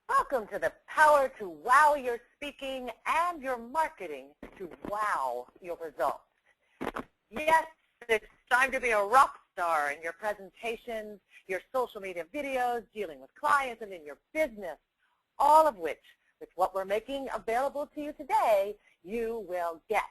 Welcome to the power to wow your speaking and your marketing to wow your results. Yes, it's time to be a rock star in your presentations, your social media videos, dealing with clients, and in your business, all of which, with what we're making available to you today, you will get.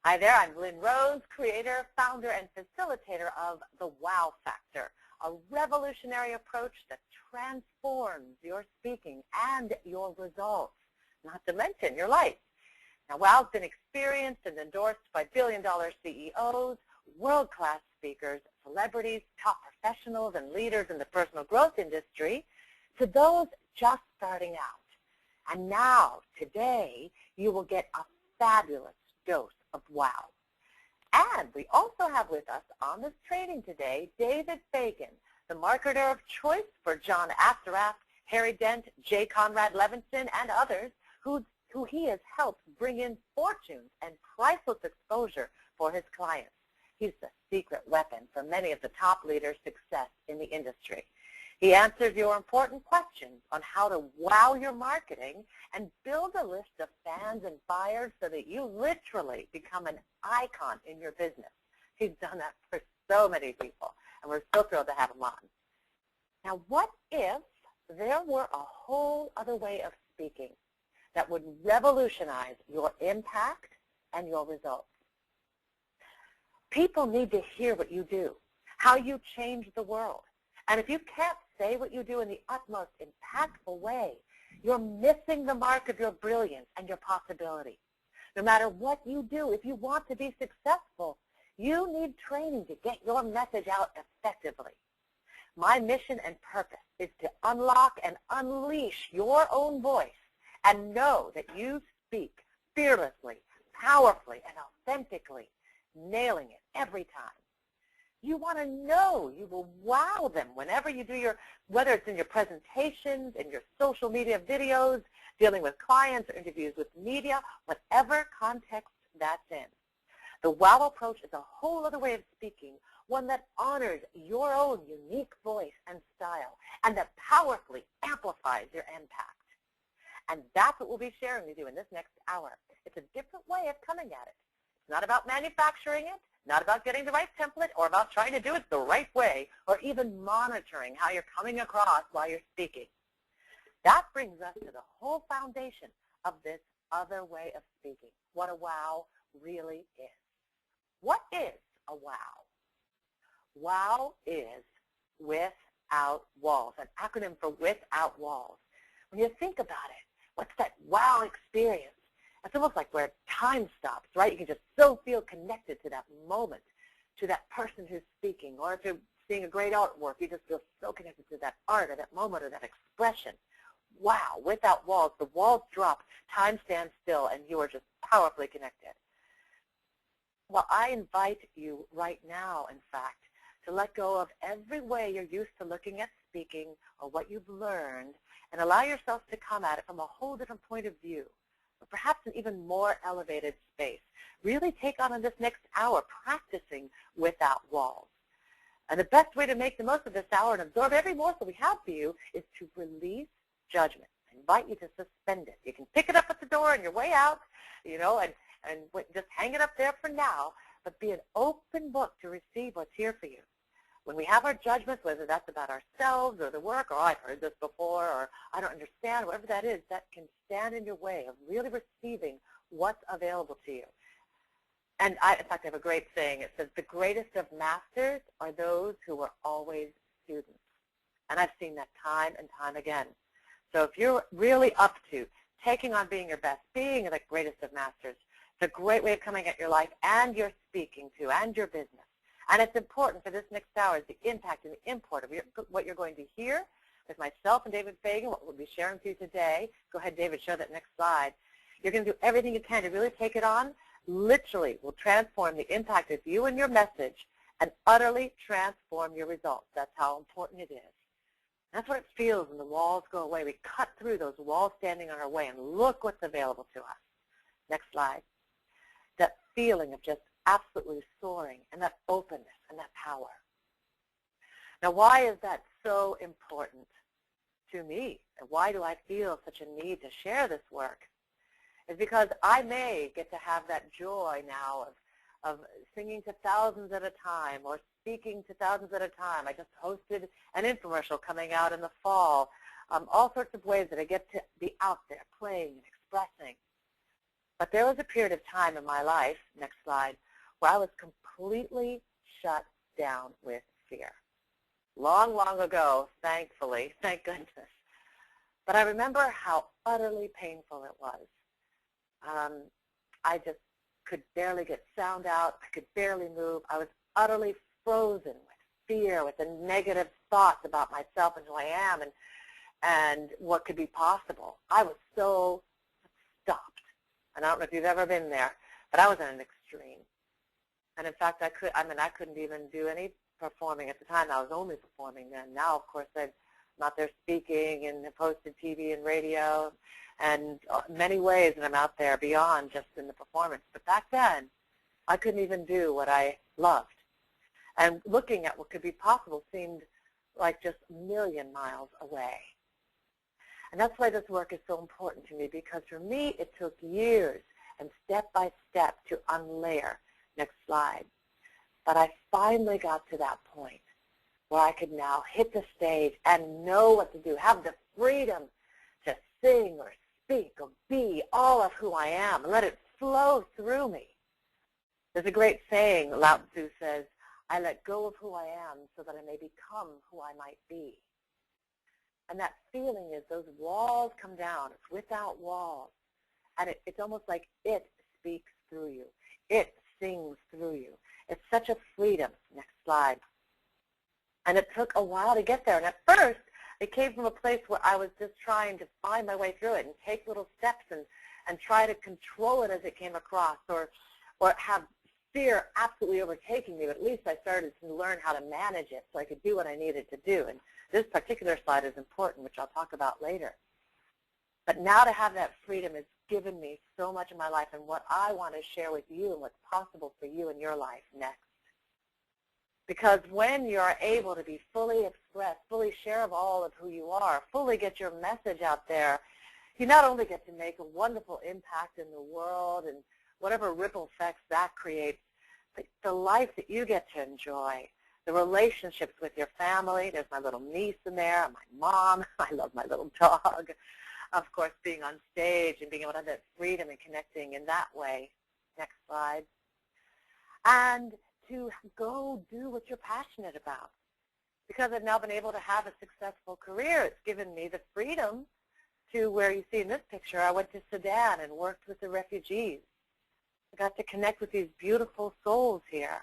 Hi there, I'm Lynn Rose, creator, founder, and facilitator of the Wow Factor, a revolutionary approach that transforms your speaking and your results, not to mention your life. Now, WOW's been experienced and endorsed by billion-dollar CEOs, world-class speakers, celebrities, top professionals, and leaders in the personal growth industry, to those just starting out. And now, today, you will get a fabulous dose of wow. And we also have with us on this training today, David Fagan, the marketer of choice for John Assaraf, Harry Dent, J. Conrad Levinson, and others who he has helped bring in fortunes and priceless exposure for his clients. He's the secret weapon for many of the top leaders' success in the industry. He answers your important questions on how to wow your marketing and build a list of fans and buyers so that you literally become an icon in your business. He's done that for so many people, and we're so thrilled to have him on. Now, what if there were a whole other way of speaking that would revolutionize your impact and your results? People need to hear what you do, how you change the world. And if you can't say what you do in the utmost impactful way, you're missing the mark of your brilliance and your possibility. No matter what you do, if you want to be successful, you need training to get your message out effectively. My mission and purpose is to unlock and unleash your own voice and know that you speak fearlessly, powerfully, and authentically, nailing it every time. You want to know you will wow them whenever you do whether it's in your presentations, in your social media videos, dealing with clients or interviews with media, whatever context that's in. The WOW approach is a whole other way of speaking, one that honors your own unique voice and style, and that powerfully amplifies your impact. And that's what we'll be sharing with you in this next hour. It's a different way of coming at it. It's not about manufacturing it, not about getting the right template, or about trying to do it the right way, or even monitoring how you're coming across while you're speaking. That brings us to the whole foundation of this other way of speaking, what a wow really is. What is a wow? WOW is without walls, an acronym for without walls. When you think about it, what's that wow experience? It's almost like where time stops, right? You can just so feel connected to that moment, to that person who's speaking, or if you're seeing a great artwork, you just feel so connected to that art or that moment or that expression. Wow, without walls, the walls drop, time stands still, and you are just powerfully connected. Well, I invite you right now, in fact, to let go of every way you're used to looking at speaking or what you've learned and allow yourself to come at it from a whole different point of view, or perhaps an even more elevated space. Really take on in this next hour practicing without walls. And the best way to make the most of this hour and absorb every morsel we have for you is to release judgment. I invite you to suspend it. You can pick it up at the door on your way out, and just hang it up there for now, but be an open book to receive what's here for you. When we have our judgments, whether that's about ourselves or the work, or I've heard this before, or I don't understand, whatever that is, that can stand in your way of really receiving what's available to you. And in fact, I have a great saying. It says, the greatest of masters are those who are always students. And I've seen that time and time again. So if you're really up to taking on being your best, being the greatest of masters, it's a great way of coming at your life and your speaking to and your business. And it's important for this next hour is the impact and the import of what you're going to hear with myself and David Fagan, what we'll be sharing with you today. Go ahead, David, show that next slide. You're going to do everything you can to really take it on. Literally will transform the impact of you and your message and utterly transform your results. That's how important it is. That's what it feels when the walls go away. We cut through those walls standing on our way, and look what's available to us. Next slide. That feeling of just absolutely soaring, and that openness and that power. Now, why is that so important? to me, and why do I feel such a need to share this work, is because I may get to have that joy now of singing to thousands at a time or speaking to thousands at a time. I just hosted an infomercial coming out in the fall. All sorts of ways that I get to be out there playing and expressing. But there was a period of time in my life, next slide, where I was completely shut down with fear. Long, long ago, thankfully, thank goodness. But I remember how utterly painful it was. I just could barely get sound out. I could barely move. I was utterly frozen with fear, with the negative thoughts about myself and who I am and what could be possible. I was so stopped. And I don't know if you've ever been there, but I was at an extreme. And in fact, I couldn't even do any performing at the time. I was only performing then. Now, of course, I'm out there speaking and have hosted TV and radio and many ways that I'm out there beyond just in the performance. But back then, I couldn't even do what I loved. And looking at what could be possible seemed like just a million miles away. And that's why this work is so important to me, because for me, it took years and step by step to unlayer. Next slide. But I finally got to that point where I could now hit the stage and know what to do, have the freedom to sing or speak or be all of who I am and let it flow through me. There's a great saying, Lao Tzu says, I let go of who I am so that I may become who I might be. And that feeling is those walls come down. It's without walls. And it's almost like it speaks through you. It sings through you. It's such a freedom. Next slide. And it took a while to get there. And at first, it came from a place where I was just trying to find my way through it and take little steps and try to control it as it came across, or have fear absolutely overtaking me. But at least I started to learn how to manage it so I could do what I needed to do. And this particular slide is important, which I'll talk about later. But now to have that freedom has given me so much in my life, and what I want to share with you and what's possible for you in your life next. Because when you're able to be fully expressed, fully share of all of who you are, fully get your message out there, you not only get to make a wonderful impact in the world and whatever ripple effects that creates, but the life that you get to enjoy, the relationships with your family. There's my little niece in there, my mom. I love my little dog. Of course, being on stage and being able to have that freedom and connecting in that way. Next slide. And to go do what you're passionate about. Because I've now been able to have a successful career, it's given me the freedom to where you see in this picture, I went to Sudan and worked with the refugees. I got to connect with these beautiful souls here,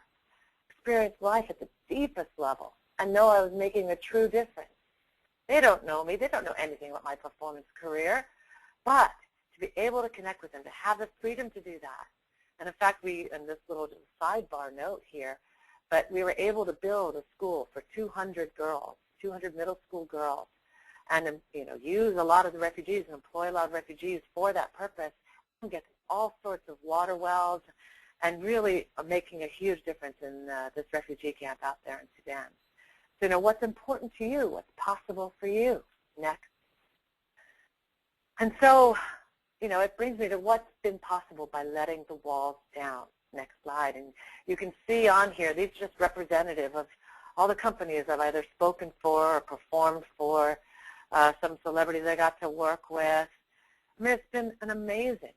experience life at the deepest level, and know I was making a true difference. They don't know me. They don't know anything about my performance career. But to be able to connect with them, to have the freedom to do that. And in fact, in this little sidebar note here, but we were able to build a school for 200 girls, 200 middle school girls, and use a lot of the refugees and employ a lot of refugees for that purpose, and get all sorts of water wells, and really making a huge difference in this refugee camp out there in Sudan. So what's important to you, what's possible for you. Next. And so, it brings me to what's been possible by letting the walls down. Next slide. And you can see on here, these are just representative of all the companies I've either spoken for or performed for, some celebrities I got to work with. I mean, it's been an amazing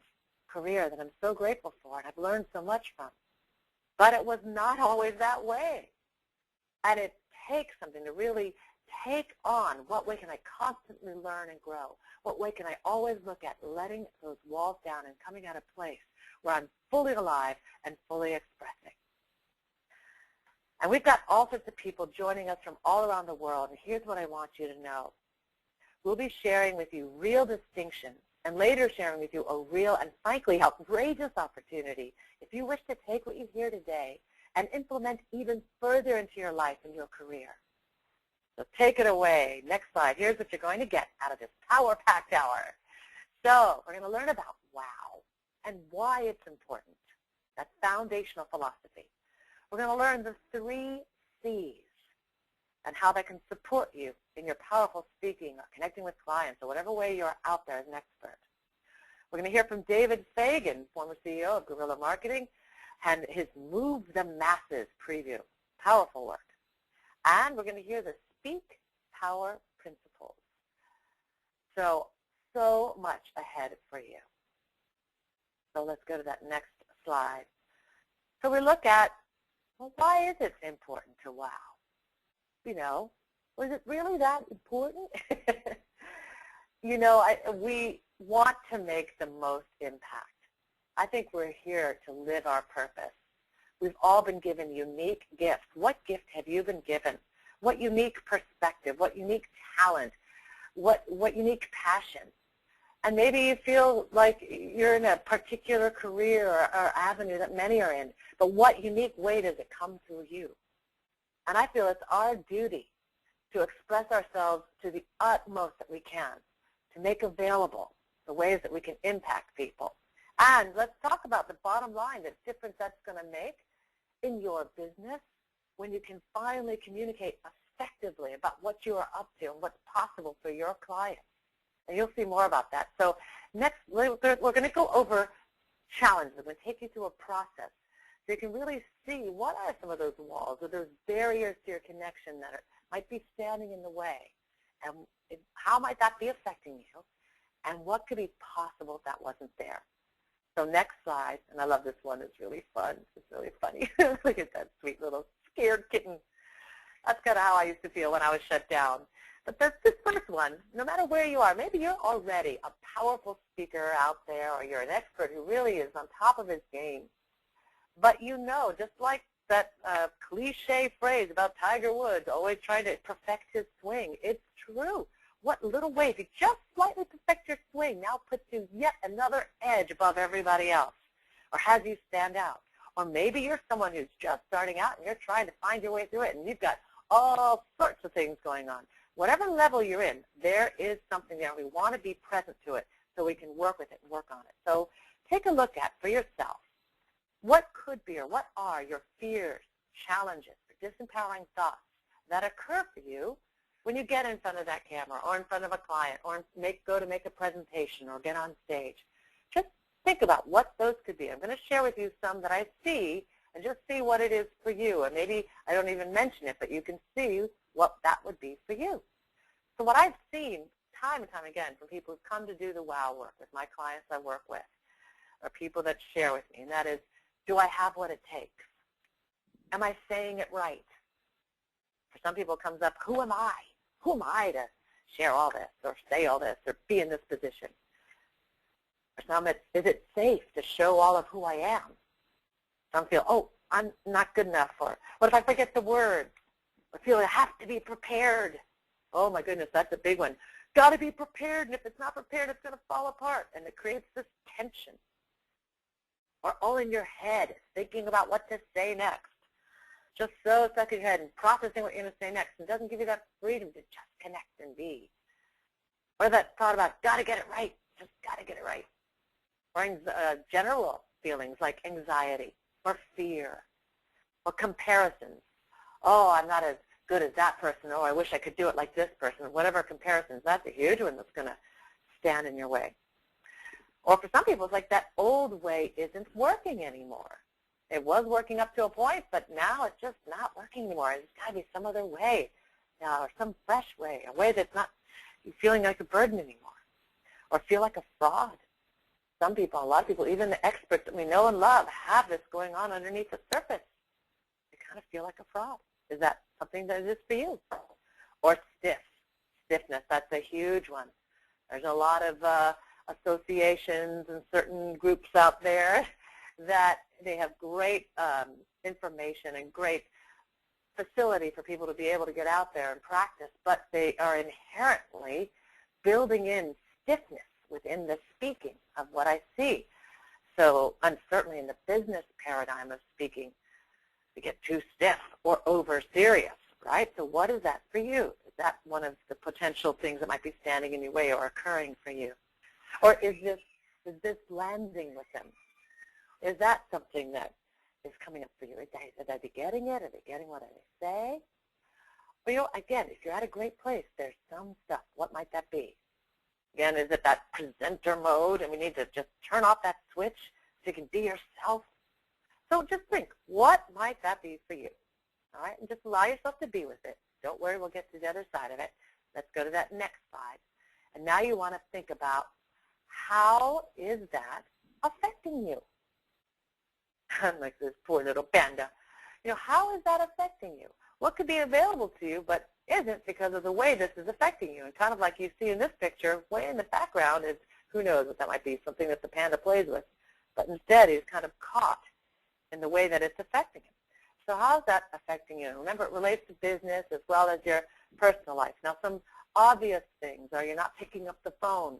career that I'm so grateful for, and I've learned so much from. But it was not always that way. And it takes something to really take on, what way can I constantly learn and grow? What way can I always look at letting those walls down and coming at a place where I'm fully alive and fully expressing? And we've got all sorts of people joining us from all around the world, and here's what I want you to know. We'll be sharing with you real distinctions, and later sharing with you a real and frankly outrageous opportunity if you wish to take what you hear today and implement even further into your life and your career. So take it away. Next slide. Here's what you're going to get out of this power-packed hour. So we're going to learn about wow and why it's important. That's foundational philosophy. We're going to learn the 3 C's. and how that can support you in your powerful speaking or connecting with clients or whatever way you're out there as an expert. We're going to hear from David Fagan, former CEO of Guerrilla Marketing, and his Move the Masses preview. Powerful work. And we're going to hear the Speak Power Principles. So much ahead for you. So let's go to that next slide. So we look at, well, why is it important to wow? You know, was it really that important? You know, we want to make the most impact. I think we're here to live our purpose. We've all been given unique gifts. What gift have you been given? What unique perspective? What unique talent? What unique passion? And maybe you feel like you're in a particular career or avenue that many are in, but what unique way does it come through you? And I feel it's our duty to express ourselves to the utmost that we can, to make available the ways that we can impact people. And let's talk about the bottom line, the difference that's going to make in your business when you can finally communicate effectively about what you are up to and what's possible for your clients. And you'll see more about that. So next, we're going to go over challenges. We're going to take you through a process so you can really see what are some of those walls or those barriers to your connection that might be standing in the way. And how might that be affecting you? And what could be possible if that wasn't there? So next slide, and I love this one. It's really fun. It's really funny. Look at that sweet little scared kitten. That's kind of how I used to feel when I was shut down. But this first one, no matter where you are, maybe you're already a powerful speaker out there, or you're an expert who really is on top of his game. But you know, just like that cliche phrase about Tiger Woods always trying to perfect his swing, it's true. What little ways you just slightly perfect your swing now puts you yet another edge above everybody else, or has you stand out. Or maybe you're someone who's just starting out and you're trying to find your way through it, and you've got all sorts of things going on. Whatever level you're in, there is something there. We want to be present to it so we can work with it and work on it. So take a look at, for yourself, what could be or what are your fears, challenges, or disempowering thoughts that occur for you when you get in front of that camera or in front of a client or go to make a presentation or get on stage. Just think about what those could be. I'm going to share with you some that I see and just see what it is for you. And maybe I don't even mention it, but you can see what that would be for you. So what I've seen time and time again from people who come to do the WOW work with my clients I work with, or people that share with me, and that is, do I have what it takes? Am I saying it right? For some people it comes up, who am I? Who am I to share all this or say all this or be in this position? For some, is it safe to show all of who I am? Some feel, oh, I'm not good enough. Or what if I forget the words? Or feel I have to be prepared. Oh, my goodness, that's a big one. Got to be prepared, and if it's not prepared, it's going to fall apart. And it creates this tension. Or all in your head, thinking about what to say next. Just so stuck in your head and processing what you're going to say next. And it doesn't give you that freedom to just connect and be. Or that thought about, got to get it right. Just got to get it right. Or general feelings like anxiety or fear or comparisons. Oh, I'm not as good as that person. Oh, I wish I could do it like this person. Whatever comparisons, that's a huge one that's going to stand in your way. Or for some people, it's like that old way isn't working anymore. It was working up to a point, but now it's just not working anymore. There's got to be some other way, or some fresh way, a way that's not feeling like a burden anymore, or feel like a fraud. Some people, a lot of people, even the experts that we know and love, have this going on underneath the surface. They kind of feel like a fraud. Is that something that is for you? Or stiffness, that's a huge one. There's a lot of associations and certain groups out there that they have great information and great facility for people to be able to get out there and practice, but they are inherently building in stiffness within the speaking of what I see. So, and certainly in the business paradigm of speaking, we get too stiff or over serious, right? So what is that for you? Is that one of the potential things that might be standing in your way or occurring for you? Or is this landing with them? Is that something that is coming up for you? Are they getting it? Are they getting what I say? Well, again, if you're at a great place, there's some stuff. What might that be? Again, is it that presenter mode and we need to just turn off that switch so you can be yourself? So just think, what might that be for you? All right, and just allow yourself to be with it. Don't worry, we'll get to the other side of it. Let's go to that next slide. And now you want to think about, how is that affecting you? Like this poor little panda. How is that affecting you? What could be available to you but isn't because of the way this is affecting you? And kind of like you see in this picture, way in the background is, who knows what that might be, something that the panda plays with. But instead, he's kind of caught in the way that it's affecting him. So how's that affecting you? Remember, it relates to business as well as your personal life. Now, some obvious things are you're not picking up the phone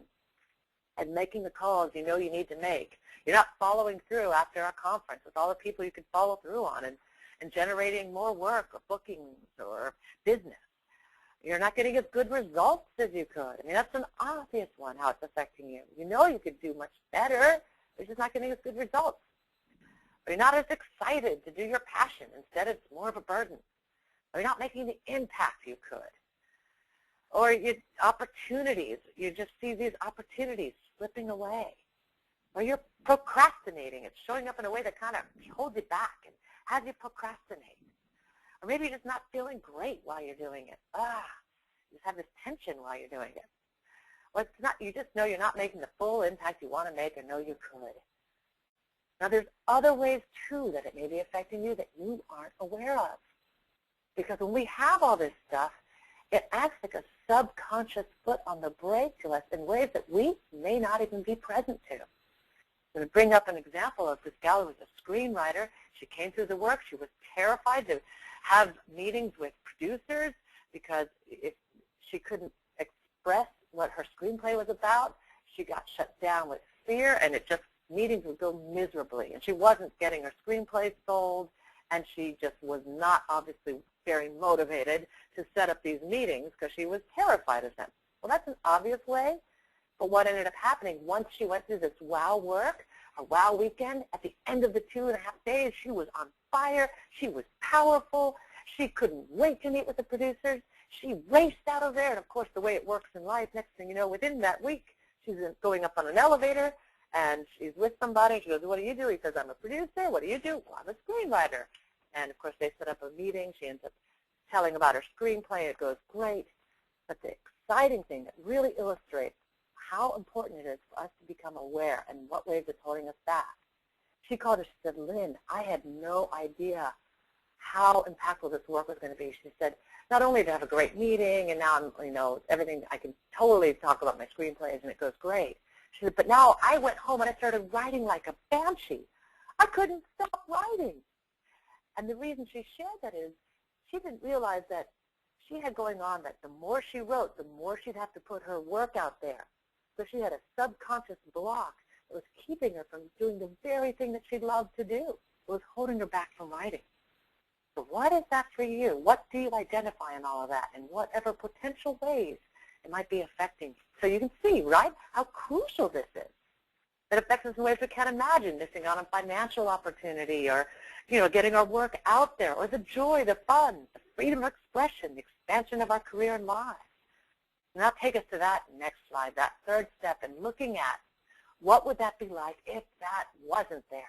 and making the calls you know you need to make. You're not following through after a conference with all the people you could follow through on and generating more work or bookings or business. You're not getting as good results as you could. I mean, that's an obvious one, how it's affecting you. You know you could do much better, but you're just not getting as good results. Or you're not as excited to do your passion. Instead, it's more of a burden. Or you're not making the impact you could. Or opportunities, you just see these opportunities slipping away. Or you're procrastinating. It's showing up in a way that kind of holds you back and has you procrastinate. Or maybe you're just not feeling great while you're doing it. You just have this tension while you're doing it. Well, it's not, you just know you're not making the full impact you want to make or know you could. Now, there's other ways, too, that it may be affecting you that you aren't aware of. Because when we have all this stuff, it acts like a subconscious foot on the brake to us in ways that we may not even be present to. I'm going to bring up an example of this gal who was a screenwriter. She came through the work. She was terrified to have meetings with producers because if she couldn't express what her screenplay was about, she got shut down with fear, and meetings would go miserably. And she wasn't getting her screenplay sold, and she just was not obviously very motivated to set up these meetings because she was terrified of them. Well, that's an obvious way. But what ended up happening, once she went through this wow work, her wow weekend, at the end of the 2.5 days, she was on fire. She was powerful. She couldn't wait to meet with the producers. She raced out of there. And, of course, the way it works in life, next thing you know, within that week, she's going up on an elevator, and she's with somebody. She goes, what do you do? He says, I'm a producer. What do you do? Well, I'm a screenwriter. And, of course, they set up a meeting. She ends up telling about her screenplay. It goes great. But the exciting thing that really illustrates how important it is for us to become aware and what ways it's holding us back. She called her, she said, Lynn, I had no idea how impactful this work was going to be. She said, not only did I have a great meeting and now I'm, everything, I can totally talk about my screenplays and it goes great. She said, but now I went home and I started writing like a banshee. I couldn't stop writing. And the reason she shared that is she didn't realize that she had going on that the more she wrote, the more she'd have to put her work out there. So she had a subconscious block that was keeping her from doing the very thing that she loved to do. It was holding her back from writing. So what is that for you? What do you identify in all of that? And whatever potential ways it might be affecting. So you can see, right, how crucial this is. It affects us in ways we can't imagine, missing out on financial opportunity or, getting our work out there, or the joy, the fun, the freedom of expression, the expansion of our career and lives. And that'll take us to that next slide, that third step, and looking at what would that be like if that wasn't there?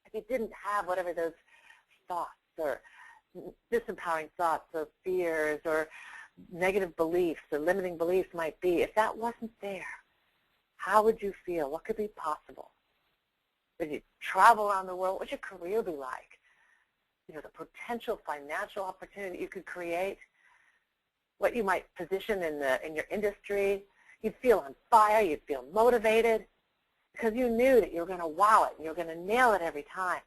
If you didn't have whatever those thoughts or disempowering thoughts or fears or negative beliefs or limiting beliefs might be, if that wasn't there, how would you feel? What could be possible? Would you travel around the world? What would your career be like? The potential financial opportunity you could create, what you might position in your industry. You'd feel on fire. You'd feel motivated because you knew that you were going to wow it and you were going to nail it every time.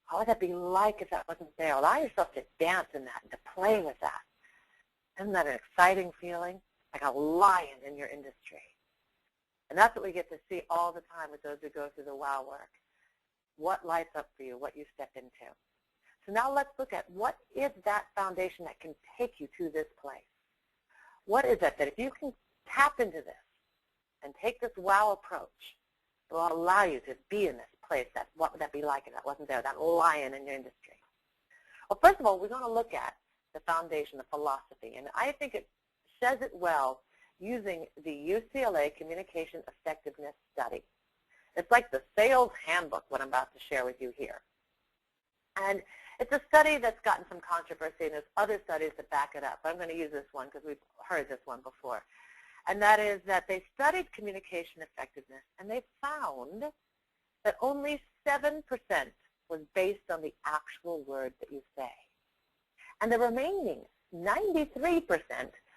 How would that be like if that wasn't there? Allow yourself to dance in that and to play with that. Isn't that an exciting feeling? Like a lion in your industry. And that's what we get to see all the time with those who go through the wow work. What lights up for you, what you step into. So now let's look at what is that foundation that can take you to this place. What is it that if you can tap into this and take this wow approach, it will allow you to be in this place. What would that be like if that wasn't there, that lion in your industry? Well, first of all, we're going to look at the foundation, the philosophy. And I think it says it well using the UCLA Communication Effectiveness Study. It's like the sales handbook, what I'm about to share with you here. And it's a study that's gotten some controversy, and there's other studies that back it up. I'm going to use this one because we've heard this one before. And that is that they studied communication effectiveness, and they found that only 7% was based on the actual words that you say. And the remaining 93%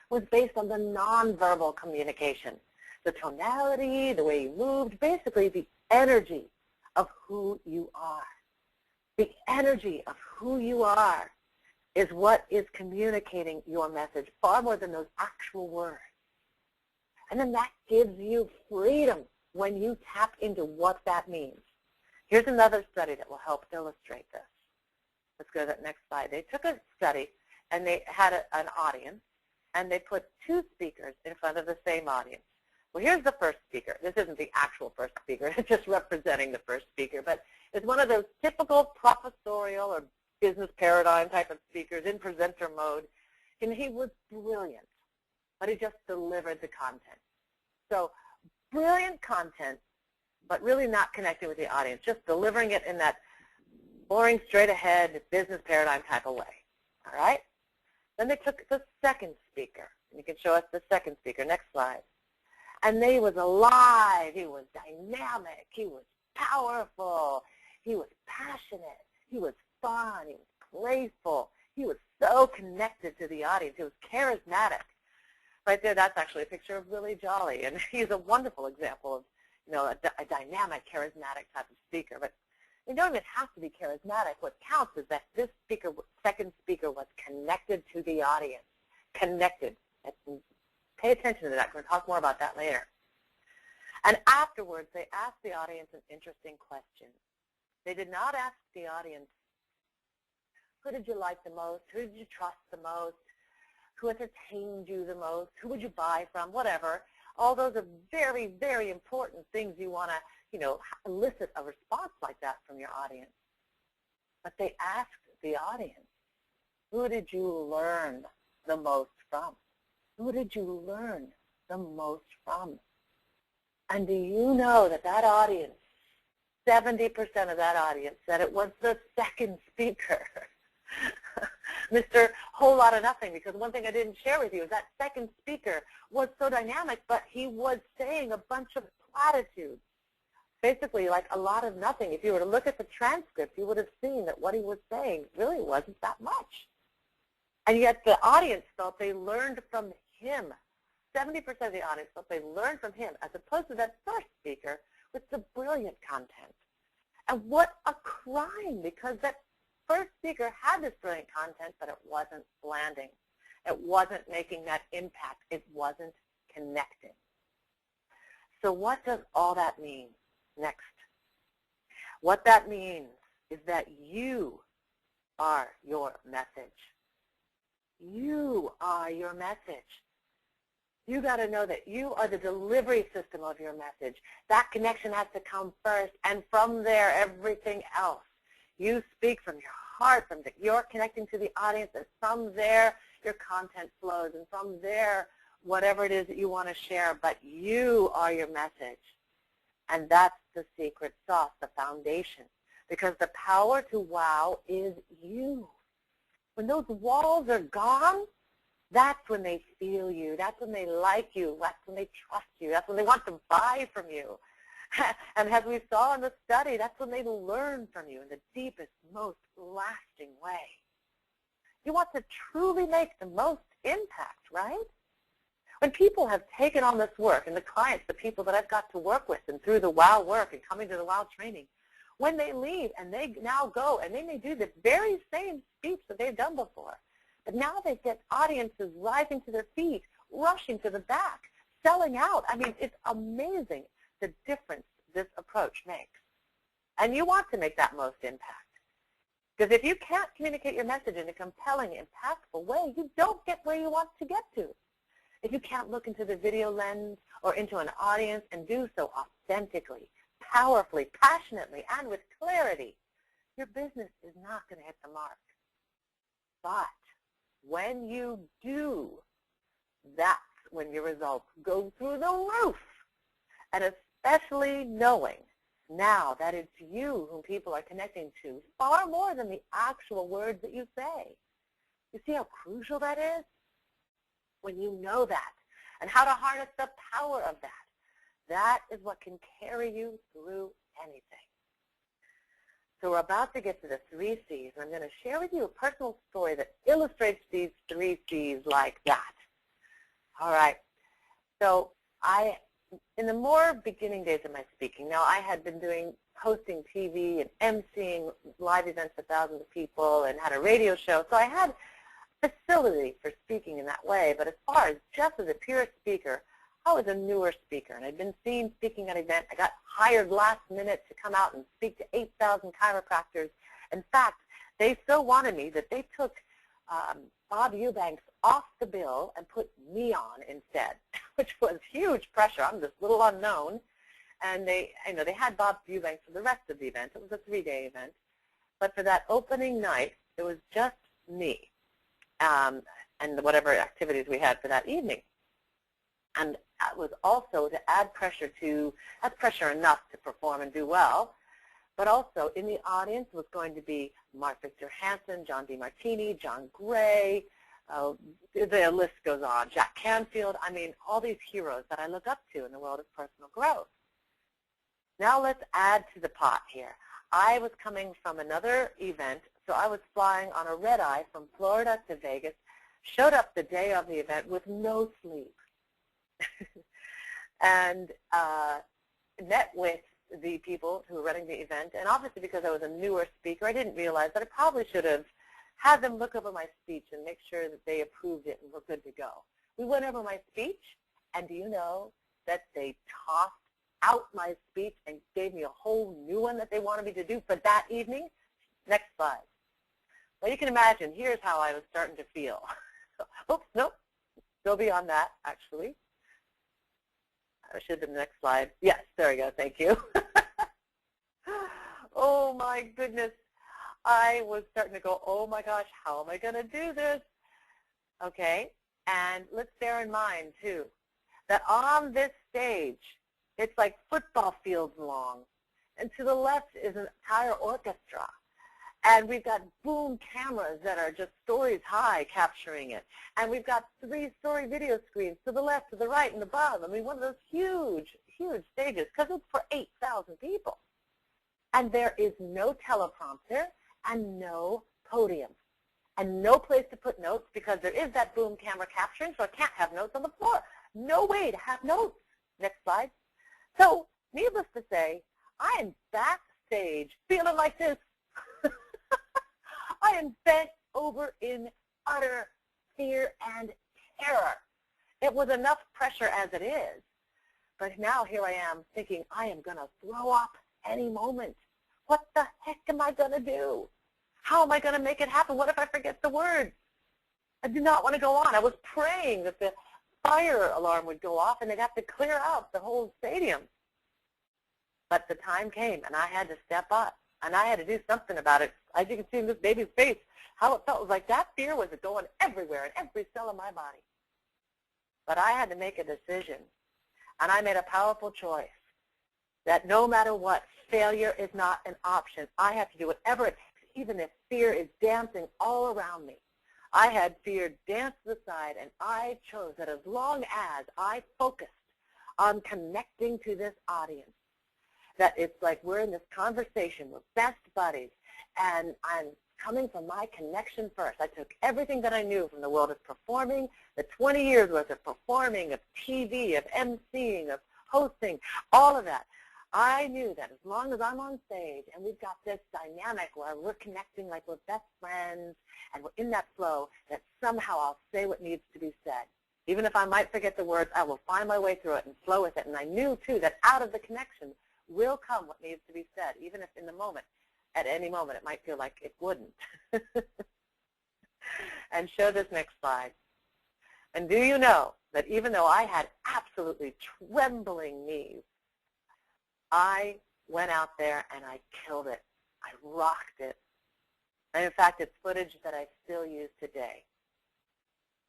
was based on the nonverbal communication, the tonality, the way you moved, basically the energy of who you are. The energy of who you are is what is communicating your message far more than those actual words. And then that gives you freedom when you tap into what that means. Here's another study that will help illustrate this. Let's go to that next slide. They took a study and they had an audience, and they put two speakers in front of the same audience. Well, here's the first speaker. This isn't the actual first speaker. It's just representing the first speaker. But it's one of those typical professorial or business paradigm type of speakers in presenter mode. And he was brilliant, but he just delivered the content. So brilliant content, but really not connecting with the audience, just delivering it in that boring, straight-ahead business paradigm type of way. All right? Then they took the second speaker. And you can show us the second speaker. Next slide. And he was alive. He was dynamic. He was powerful. He was passionate. He was fun. He was playful. He was so connected to the audience. He was charismatic. Right there, that's actually a picture of Willie Jolly. And he's a wonderful example of, you know, a dynamic, charismatic type of speaker. But you don't even have to be charismatic. What counts is that this speaker, second speaker, was connected to the audience. Connected. Pay attention to that. We're going to talk more about that later. And afterwards, they asked the audience an interesting question. They did not ask the audience, who did you like the most? Who did you trust the most? Who entertained you the most? Who would you buy from? Whatever. All those are very, very important things you want to, you know, elicit a response like that from your audience. But they asked the audience, who did you learn the most from? Who did you learn the most from? And do you know that that audience, 70% of that audience said it was the second speaker. Mr. Whole Lot of Nothing, because one thing I didn't share with you is that second speaker was so dynamic, but he was saying a bunch of platitudes, basically like a lot of nothing. If you were to look at the transcript, you would have seen that what he was saying really wasn't that much. And yet the audience felt they learned from him. 70% of the audience felt they learned from him, as opposed to that first speaker with the brilliant content. And what a crime, because that first speaker had this brilliant content, but it wasn't landing. It wasn't making that impact. It wasn't connecting. So what does all that mean? Next. What that means is that you are your message. You are your message. You got to know that you are the delivery system of your message. That connection has to come first, and from there, everything else. You speak from your heart, you're connecting to the audience, and from there, your content flows, and from there, whatever it is that you want to share, but you are your message. And that's the secret sauce, the foundation, because the power to wow is you. When those walls are gone, that's when they feel you. That's when they like you. That's when they trust you. That's when they want to buy from you. And as we saw in the study, that's when they learn from you in the deepest, most lasting way. You want to truly make the most impact, right? When people have taken on this work, and the clients, the people that I've got to work with, and through the WOW work and coming to the WOW training, when they leave and they now go and they may do the very same speech that they've done before, but now they get audiences rising to their feet, rushing to the back, selling out. I mean, it's amazing the difference this approach makes. And you want to make that most impact. Because if you can't communicate your message in a compelling, impactful way, you don't get where you want to get to. If you can't look into the video lens or into an audience and do so authentically, powerfully, passionately, and with clarity, your business is not going to hit the mark. But when you do, that's when your results go through the roof. And especially knowing now that it's you whom people are connecting to far more than the actual words that you say. You see how crucial that is? When you know that and how to harness the power of that. That is what can carry you through anything. So we're about to get to the 3 C's, and I'm going to share with you a personal story that illustrates these 3 C's like that. All right. So in the more beginning days of my speaking, now I had been hosting TV and emceeing live events for thousands of people and had a radio show, so I had facility for speaking in that way. But as far as just as a pure speaker, I was a newer speaker, and I'd been seen speaking at an event. I got hired last minute to come out and speak to 8,000 chiropractors. In fact, they so wanted me that they took Bob Eubanks off the bill and put me on instead, which was huge pressure. I'm this little unknown, and they had Bob Eubanks for the rest of the event. It was a 3-day event, but for that opening night, it was just me and whatever activities we had for that evening. And that was also to add pressure that's pressure enough to perform and do well, but also in the audience was going to be Mark Victor Hansen, John DeMartini, John Gray, the list goes on, Jack Canfield, I mean, all these heroes that I look up to in the world of personal growth. Now let's add to the pot here. I was coming from another event, so I was flying on a red eye from Florida to Vegas, showed up the day of the event with no sleep. And met with the people who were running the event, and obviously because I was a newer speaker, I didn't realize that I probably should have had them look over my speech and make sure that they approved it and were good to go. We went over my speech, and do you know that they tossed out my speech and gave me a whole new one that they wanted me to do for that evening? Next slide. Well, you can imagine, here's how I was starting to feel. Oops, nope, still beyond that, actually. I should have been the next slide. Yes, there we go. Thank you. Oh, my goodness. I was starting to go, oh, my gosh, how am I going to do this? Okay, and let's bear in mind, too, that on this stage, it's like football fields long. And to the left is an entire orchestra. And we've got boom cameras that are just stories high capturing it. And we've got 3-story video screens to the left, to the right, and above. I mean, one of those huge, huge stages, because it's for 8,000 people. And there is no teleprompter and no podium. And no place to put notes because there is that boom camera capturing, so I can't have notes on the floor. No way to have notes. Next slide. So, needless to say, I am backstage feeling like this. I am bent over in utter fear and terror. It was enough pressure as it is. But now here I am thinking I am going to throw up any moment. What the heck am I going to do? How am I going to make it happen? What if I forget the words? I do not want to go on. I was praying that the fire alarm would go off and they'd have to clear out the whole stadium. But the time came and I had to step up. And I had to do something about it. As you can see in this baby's face, how it felt. It was like that fear was going everywhere in every cell of my body. But I had to make a decision. And I made a powerful choice that no matter what, failure is not an option. I have to do whatever it takes, even if fear is dancing all around me. I had fear dance to the side, and I chose that as long as I focused on connecting to this audience, that it's like we're in this conversation, we're best buddies, and I'm coming from my connection first. I took everything that I knew from the world of performing, the 20 years worth of performing, of TV, of emceeing, of hosting, all of that. I knew that as long as I'm on stage and we've got this dynamic where we're connecting like we're best friends and we're in that flow, that somehow I'll say what needs to be said. Even if I might forget the words, I will find my way through it and flow with it. And I knew, too, that out of the connection will come what needs to be said, even if in the moment, at any moment, it might feel like it wouldn't. And show this next slide. And do you know that even though I had absolutely trembling knees, I went out there and I killed it. I rocked it. And in fact, it's footage that I still use today.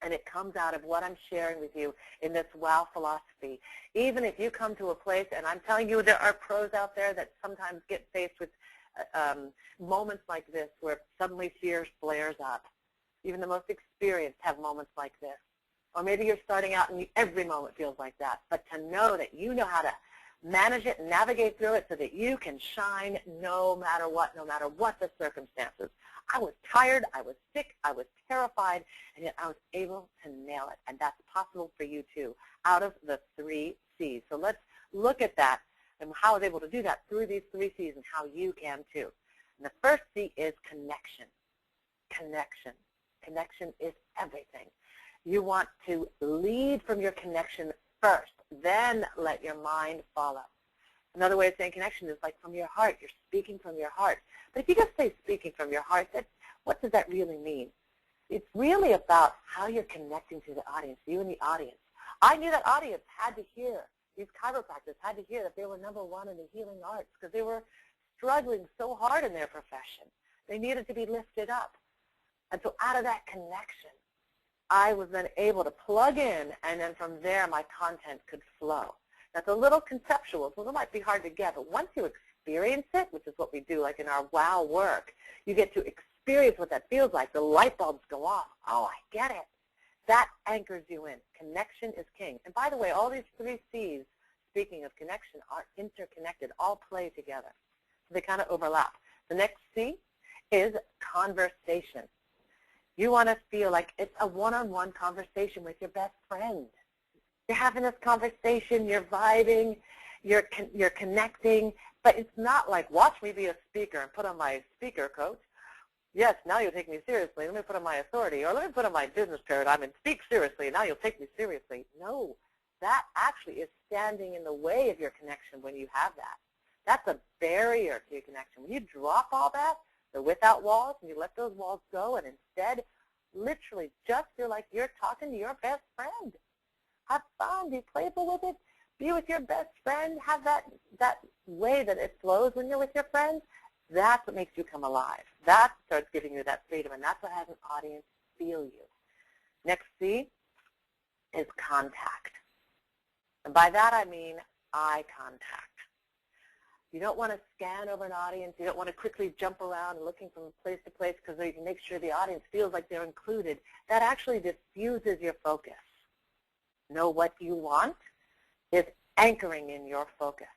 And it comes out of what I'm sharing with you in this WOW philosophy. Even if you come to a place, and I'm telling you there are pros out there that sometimes get faced with moments like this where suddenly fear flares up. Even the most experienced have moments like this. Or maybe you're starting out and every moment feels like that. But to know that you know how to manage it and navigate through it so that you can shine no matter what the circumstances. I was tired, I was sick, I was terrified, and yet I was able to nail it. And that's possible for you too, out of the 3 C's. So let's look at that and how I was able to do that through these 3 C's and how you can too. And the first C is connection. Connection. Connection is everything. You want to lead from your connection first, then let your mind follow. Another way of saying connection is like from your heart. You're speaking from your heart. But if you just say speaking from your heart, what does that really mean? It's really about how you're connecting to the audience, you and the audience. I knew that audience had to hear, these chiropractors had to hear that they were #1 in the healing arts because they were struggling so hard in their profession. They needed to be lifted up. And so out of that connection, I was then able to plug in, and then from there my content could flow. That's a little conceptual, so it might be hard to get, but once you experience it, which is what we do like in our WOW work, you get to experience what that feels like. The light bulbs go off. Oh, I get it. That anchors you in. Connection is king. And by the way, all these 3 C's, speaking of connection, are interconnected, all play together. So they kind of overlap. The next C is conversation. You want to feel like it's a one-on-one conversation with your best friend. You're having this conversation, you're vibing, you're connecting, but it's not like, watch me be a speaker and put on my speaker coat. Yes, now you'll take me seriously. Let me put on my authority, or let me put on my business paradigm and speak seriously, and now you'll take me seriously. No, that actually is standing in the way of your connection when you have that. That's a barrier to your connection. When you drop all that, the without walls, and you let those walls go, and instead, literally just feel like you're talking to your best friend. Have fun, be playful with it, be with your best friend, have that way that it flows when you're with your friends. That's what makes you come alive. That starts giving you that freedom, and that's what has an audience feel you. Next C is contact. And by that I mean eye contact. You don't want to scan over an audience. You don't want to quickly jump around looking from place to place because you can make sure the audience feels like they're included. That actually diffuses your focus. Know what you want is anchoring in your focus.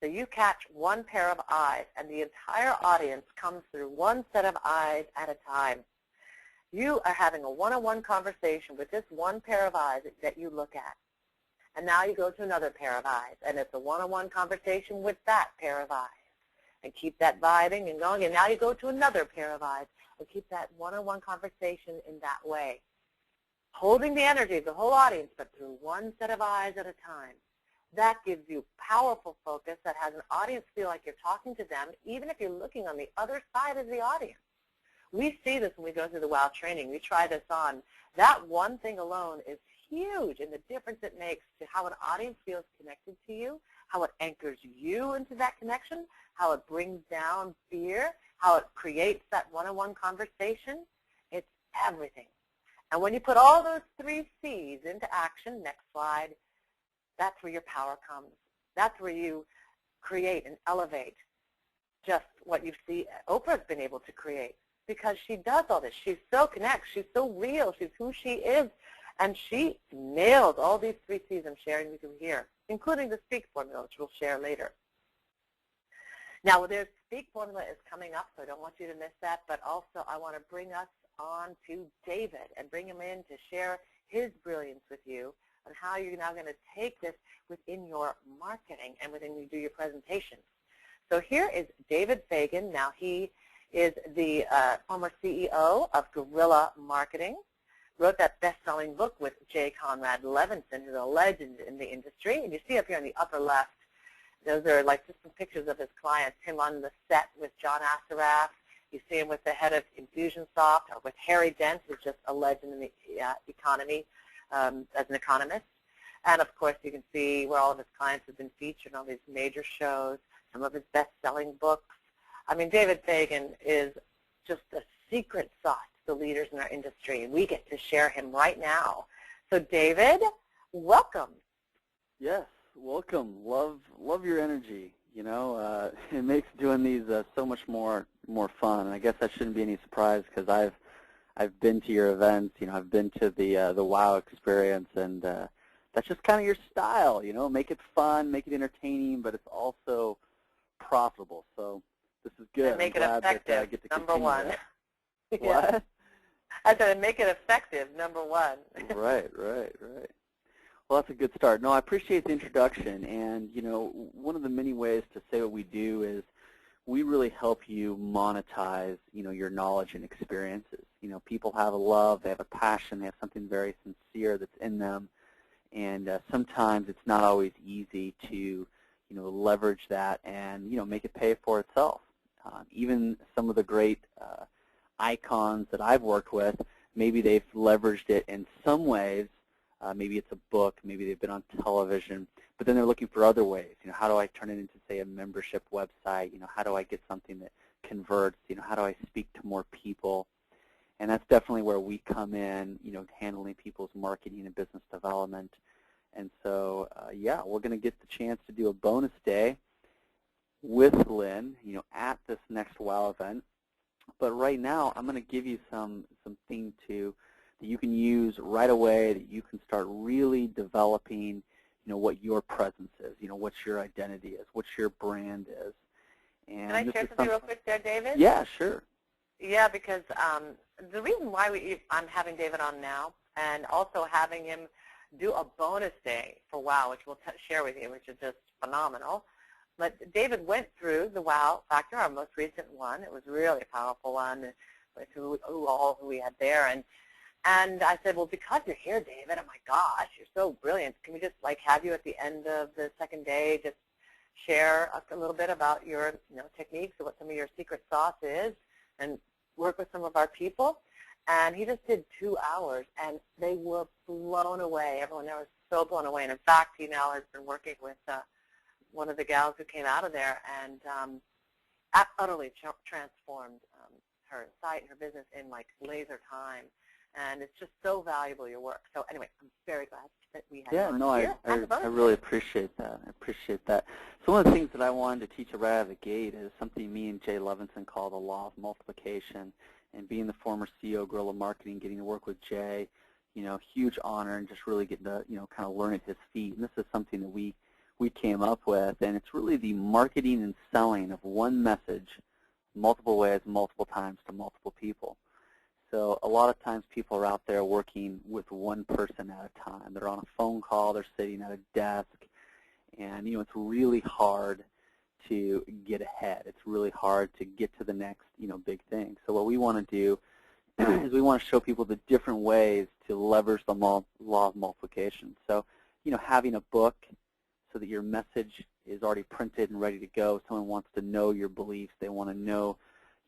So you catch one pair of eyes, and the entire audience comes through one set of eyes at a time. You are having a one-on-one conversation with this one pair of eyes that you look at. And now you go to another pair of eyes, and it's a one-on-one conversation with that pair of eyes. And keep that vibing and going, and now you go to another pair of eyes, and keep that one-on-one conversation in that way. Holding the energy of the whole audience, but through one set of eyes at a time. That gives you powerful focus that has an audience feel like you're talking to them, even if you're looking on the other side of the audience. We see this when we go through the WOW training. We try this on. That one thing alone is huge in the difference it makes to how an audience feels connected to you, how it anchors you into that connection, how it brings down fear, how it creates that one-on-one conversation. It's everything. And when you put all those 3 C's into action, next slide, that's where your power comes. That's where you create and elevate just what you see Oprah's been able to create, because she does all this. She's so connected. She's so real. She's who she is. And she nails all these 3 C's I'm sharing with you here, including the Speak formula, which we'll share later. Now, their Speak formula is coming up, so I don't want you to miss that. But also, I want to bring us on to David and bring him in to share his brilliance with you on how you're now going to take this within your marketing and within you do your presentations. So here is David Fagan. Now, he is the former CEO of Guerrilla Marketing. Wrote that best-selling book with J. Conrad Levinson, who's a legend in the industry. And you see up here on the upper left, those are like just some pictures of his clients, him on the set with John Assaraf. You see him with the head of Infusionsoft, or with Harry Dent, who's just a legend in the economy as an economist. And, of course, you can see where all of his clients have been featured on all these major shows, some of his best-selling books. I mean, David Fagan is just a secret sauce the leaders in our industry, and we get to share him right now. So David, welcome. Yes, welcome. Love your energy. You know, it makes doing these so much more fun. And I guess that shouldn't be any surprise because I've been to your events. You know, I've been to the WOW experience, and that's just kind of your style. You know, make it fun, make it entertaining, but it's also profitable. So this is good. And make it effective. That, I get to number one. That. Yeah. What? I said make it effective. Number one. Right. Well, that's a good start. No, I appreciate the introduction, and you know, one of the many ways to say what we do is we really help you monetize, you know, your knowledge and experiences. You know, people have a love, they have a passion, they have something very sincere that's in them, and sometimes it's not always easy to, you know, leverage that and, you know, make it pay for itself. Even some of the great icons that I've worked with, maybe they've leveraged it in some ways. Maybe it's a book, maybe they've been on television, but then they're looking for other ways. You know, how do I turn it into, say, a membership website? You know, how do I get something that converts? You know, how do I speak to more people? And that's definitely where we come in, you know, handling people's marketing and business development. And so, yeah, we're going to get the chance to do a bonus day with Lynn, you know, at this next WOW event. But right now, I'm going to give you something that you can use right away, that you can start really developing, you know, what your presence is, you know, what your identity is, what your brand is. And can I share something real quick there, David? Yeah, sure. Yeah, because the reason why I'm having David on now, and also having him do a bonus day for WOW, which we'll share with you, which is just phenomenal. But David went through the WOW Factor, our most recent one. It was really a powerful one with who we had there. And I said, well, because you're here, David, oh my gosh, you're so brilliant. Can we just like have you at the end of the second day just share a little bit about your techniques or what some of your secret sauce is and work with some of our people? And he just did 2 hours, and they were blown away. Everyone there was so blown away. And in fact, he now has been working with one of the gals who came out of there and utterly transformed her site and her business in like laser time. And it's just so valuable, your work. So anyway, I'm very glad that we had you on here. I really appreciate that. I appreciate that. So one of the things that I wanted to teach you right out of the gate is something me and Jay Levinson call the law of multiplication. And being the former CEO of Guerrilla Marketing, getting to work with Jay, you know, huge honor, and just really getting to, you know, kind of learn at his feet. And this is something that we came up with, and it's really the marketing and selling of one message multiple ways, multiple times to multiple people. So a lot of times people are out there working with one person at a time. They're on a phone call, they're sitting at a desk, and you know, it's really hard to get ahead. It's really hard to get to the next, you know, big thing. So what we want to do is we want to show people the different ways to leverage the law of multiplication. So, you know, having a book so that your message is already printed and ready to go. Someone wants to know your beliefs. They want to know,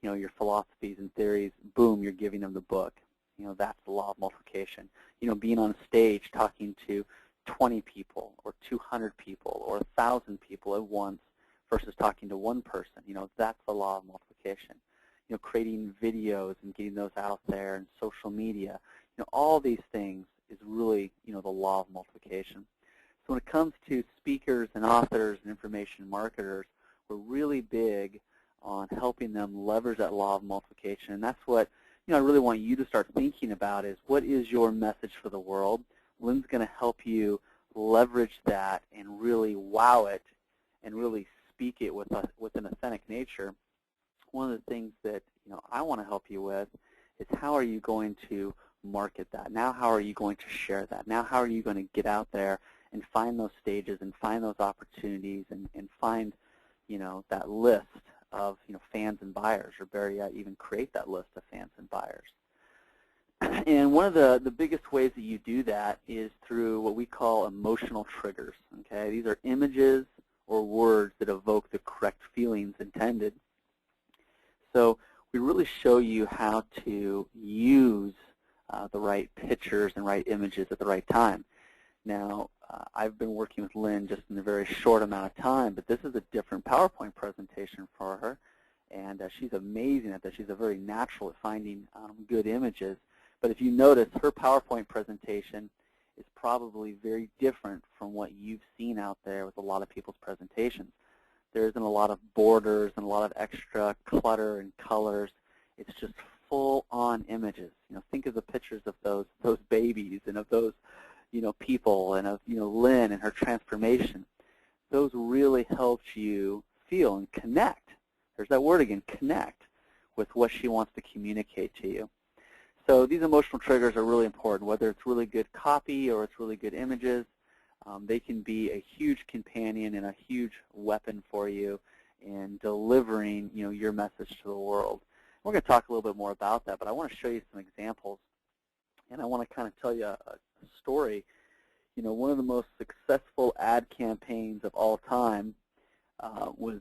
you know, your philosophies and theories. Boom, you're giving them the book. You know, that's the law of multiplication. You know, being on a stage talking to 20 people or 200 people or 1,000 people at once versus talking to one person. You know, that's the law of multiplication. You know, creating videos and getting those out there and social media. You know, all these things is really, you know, the law of multiplication. So when it comes to speakers and authors and information marketers, we're really big on helping them leverage that law of multiplication. And that's what, you know, I really want you to start thinking about is what is your message for the world? Lynn's going to help you leverage that and really wow it and really speak it with an authentic nature. One of the things that, you know, I want to help you with is how are you going to market that? Now how are you going to share that? Now how are you going to get out there and find those stages and find those opportunities and find, you know, that list of, you know, fans and buyers, or better yet, even create that list of fans and buyers. And one of the biggest ways that you do that is through what we call emotional triggers. Okay, these are images or words that evoke the correct feelings intended. So we really show you how to use the right pictures and right images at the right time. Now, I've been working with Lynn just in a very short amount of time, but this is a different PowerPoint presentation for her. and she's amazing at this. She's a very natural at finding good images. But if you notice, her PowerPoint presentation is probably very different from what you've seen out there with a lot of people's presentations. There isn't a lot of borders and a lot of extra clutter and colors. It's just full-on images. Think of the pictures of those babies and of those, people, and of, Lynn and her transformation. Those really helped you feel and connect. There's that word again, connect, with what she wants to communicate to you. So these emotional triggers are really important, whether it's really good copy or it's really good images. They can be a huge companion and a huge weapon for you in delivering, your message to the world. We're going to talk a little bit more about that, but I want to show you some examples, and I want to kind of tell you a story. One of the most successful ad campaigns of all time was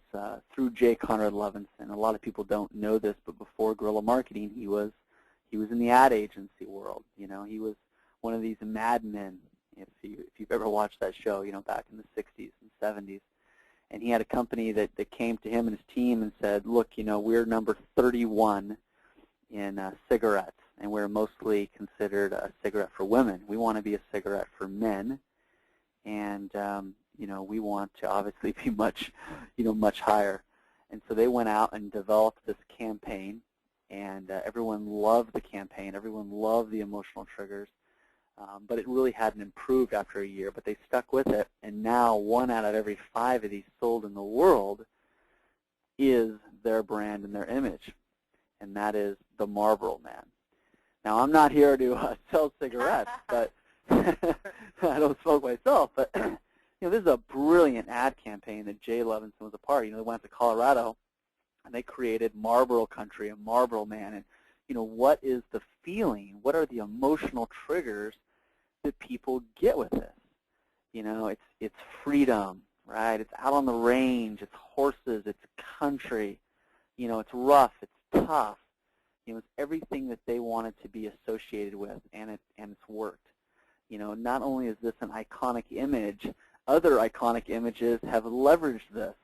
through J. Conrad Levinson. A lot of people don't know this, but before guerrilla marketing, he was in the ad agency world. He was one of these madmen, if you've ever watched that show, back in the 60s and 70s. And he had a company that came to him and his team and said, look, we're number 31 in cigarettes, and we're mostly considered a cigarette for women. We want to be a cigarette for men, and we want to obviously be much higher. And so they went out and developed this campaign, and everyone loved the campaign. Everyone loved the emotional triggers, but it really hadn't improved after a year. But they stuck with it, and now 1 out of every 5 of these sold in the world is their brand and their image, and that is the Marlboro Man. Now, I'm not here to sell cigarettes, but I don't smoke myself. But this is a brilliant ad campaign that Jay Levinson was a part of. They went to Colorado, and they created Marlboro Country and Marlboro Man. And what is the feeling? What are the emotional triggers that people get with this? It's freedom, right? It's out on the range. It's horses. It's country. It's rough. It's tough. It's everything that they wanted to be associated with, and it's worked. Not only is this an iconic image, other iconic images have leveraged this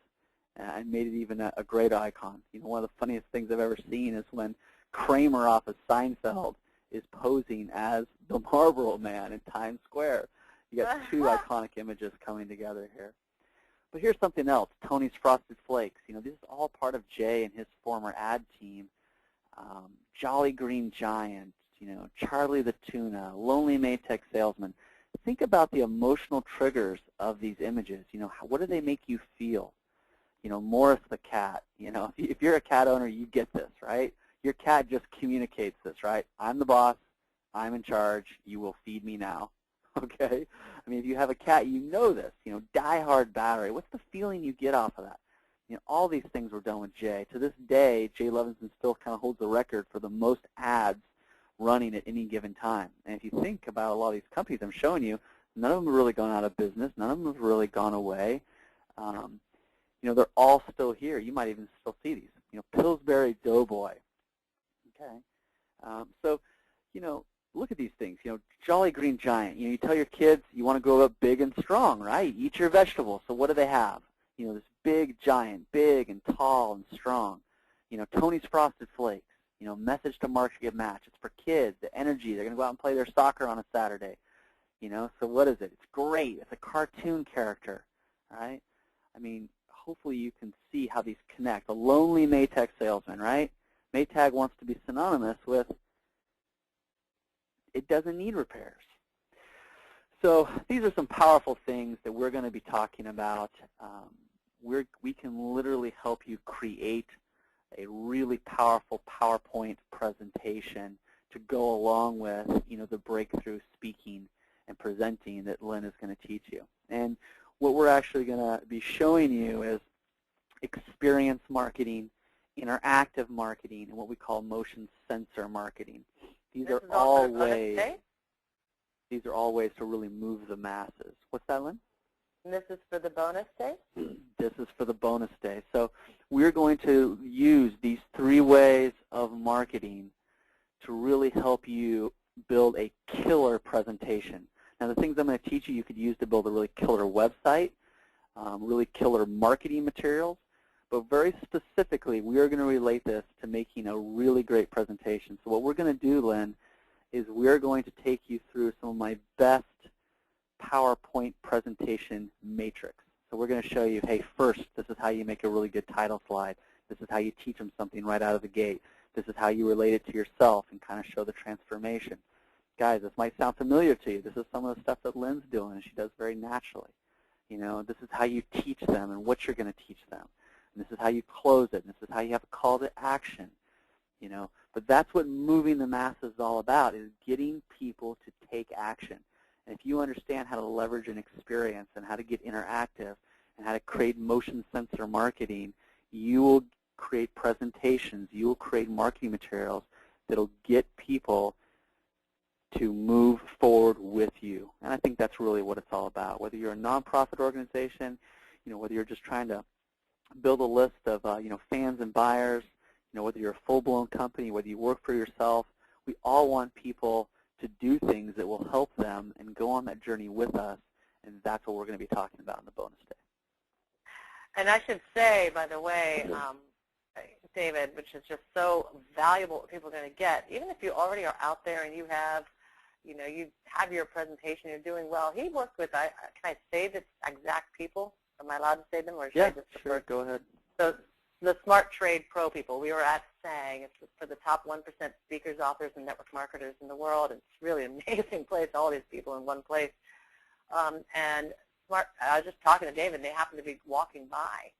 and made it even a greater icon. One of the funniest things I've ever seen is when Kramer off of Seinfeld is posing as the Marlboro Man in Times Square. You got two iconic images coming together here. But here's something else, Tony's Frosted Flakes. This is all part of Jay and his former ad team. Jolly Green Giant, Charlie the Tuna, Lonely Maytag Salesman. Think about the emotional triggers of these images. What do they make you feel? Morris the cat. If you're a cat owner, you get this, right? Your cat just communicates this, right? I'm the boss. I'm in charge. You will feed me now. Okay? If you have a cat, you know this. Die Hard Battery. What's the feeling you get off of that? All these things were done with Jay. To this day, Jay Levinson still kind of holds the record for the most ads running at any given time. And if you think about a lot of these companies I'm showing you, none of them have really gone out of business. None of them have really gone away. They're all still here. You might even still see these. Pillsbury Doughboy. Okay. So, look at these things. Jolly Green Giant. You tell your kids you want to grow up big and strong, right? Eat your vegetables. So what do they have? This big giant, big and tall and strong. Tony's Frosted Flakes. Message to market match. It's for kids, the energy. They're going to go out and play their soccer on a Saturday. So what is it? It's great. It's a cartoon character, right? Hopefully you can see how these connect. A Lonely Maytag Salesman, right? Maytag wants to be synonymous with it doesn't need repairs. So these are some powerful things that we're going to be talking about. We can literally help you create a really powerful PowerPoint presentation to go along with, the breakthrough speaking and presenting that Lynn is going to teach you. And what we're actually going to be showing you is experience marketing, interactive marketing, and what we call motion sensor marketing. These are all ways. These are all ways to really move the masses. What's that, Lynn? And this is for the bonus day? This is for the bonus day. So we're going to use these 3 ways of marketing to really help you build a killer presentation. Now, the things I'm going to teach you, you could use to build a really killer website, really killer marketing materials. but very specifically, we are going to relate this to making a really great presentation. So what we're going to do, Lynn, is we're going to take you through some of my best PowerPoint presentation matrix. So we're going to show you, hey, first, this is how you make a really good title slide. This is how you teach them something right out of the gate. This is how you relate it to yourself and kind of show the transformation. Guys, this might sound familiar to you. This is some of the stuff that Lynn's doing, and she does very naturally. You know, this is how you teach them and what you're going to teach them. And this is how you close it. And this is how you have a call to action. You know, but that's what moving the masses is all about, is getting people to take action. And if you understand how to leverage an experience and how to get interactive and how to create motion sensor marketing, you will create presentations, you will create marketing materials that will get people to move forward with you. And I think that's really what it's all about. Whether you're a nonprofit organization, you know, whether you're just trying to build a list of you know, fans and buyers, you know, whether you're a full-blown company, whether you work for yourself, we all want people to do things that will help them and go on that journey with us, and that's what we're going to be talking about in the bonus day. And I should say, by the way, David, which is just so valuable what people are going to get, even if you already are out there and you have, you know, you have your presentation, you're doing well. He worked with, can I say the exact people? Am I allowed to say them? Or should I just sure, go ahead. So the Smart Trade Pro people, we were at SANG. It's for the top 1% speakers, authors, and network marketers in the world. It's really an amazing place, all these people in one place. And I was just talking to David, and they happened to be walking by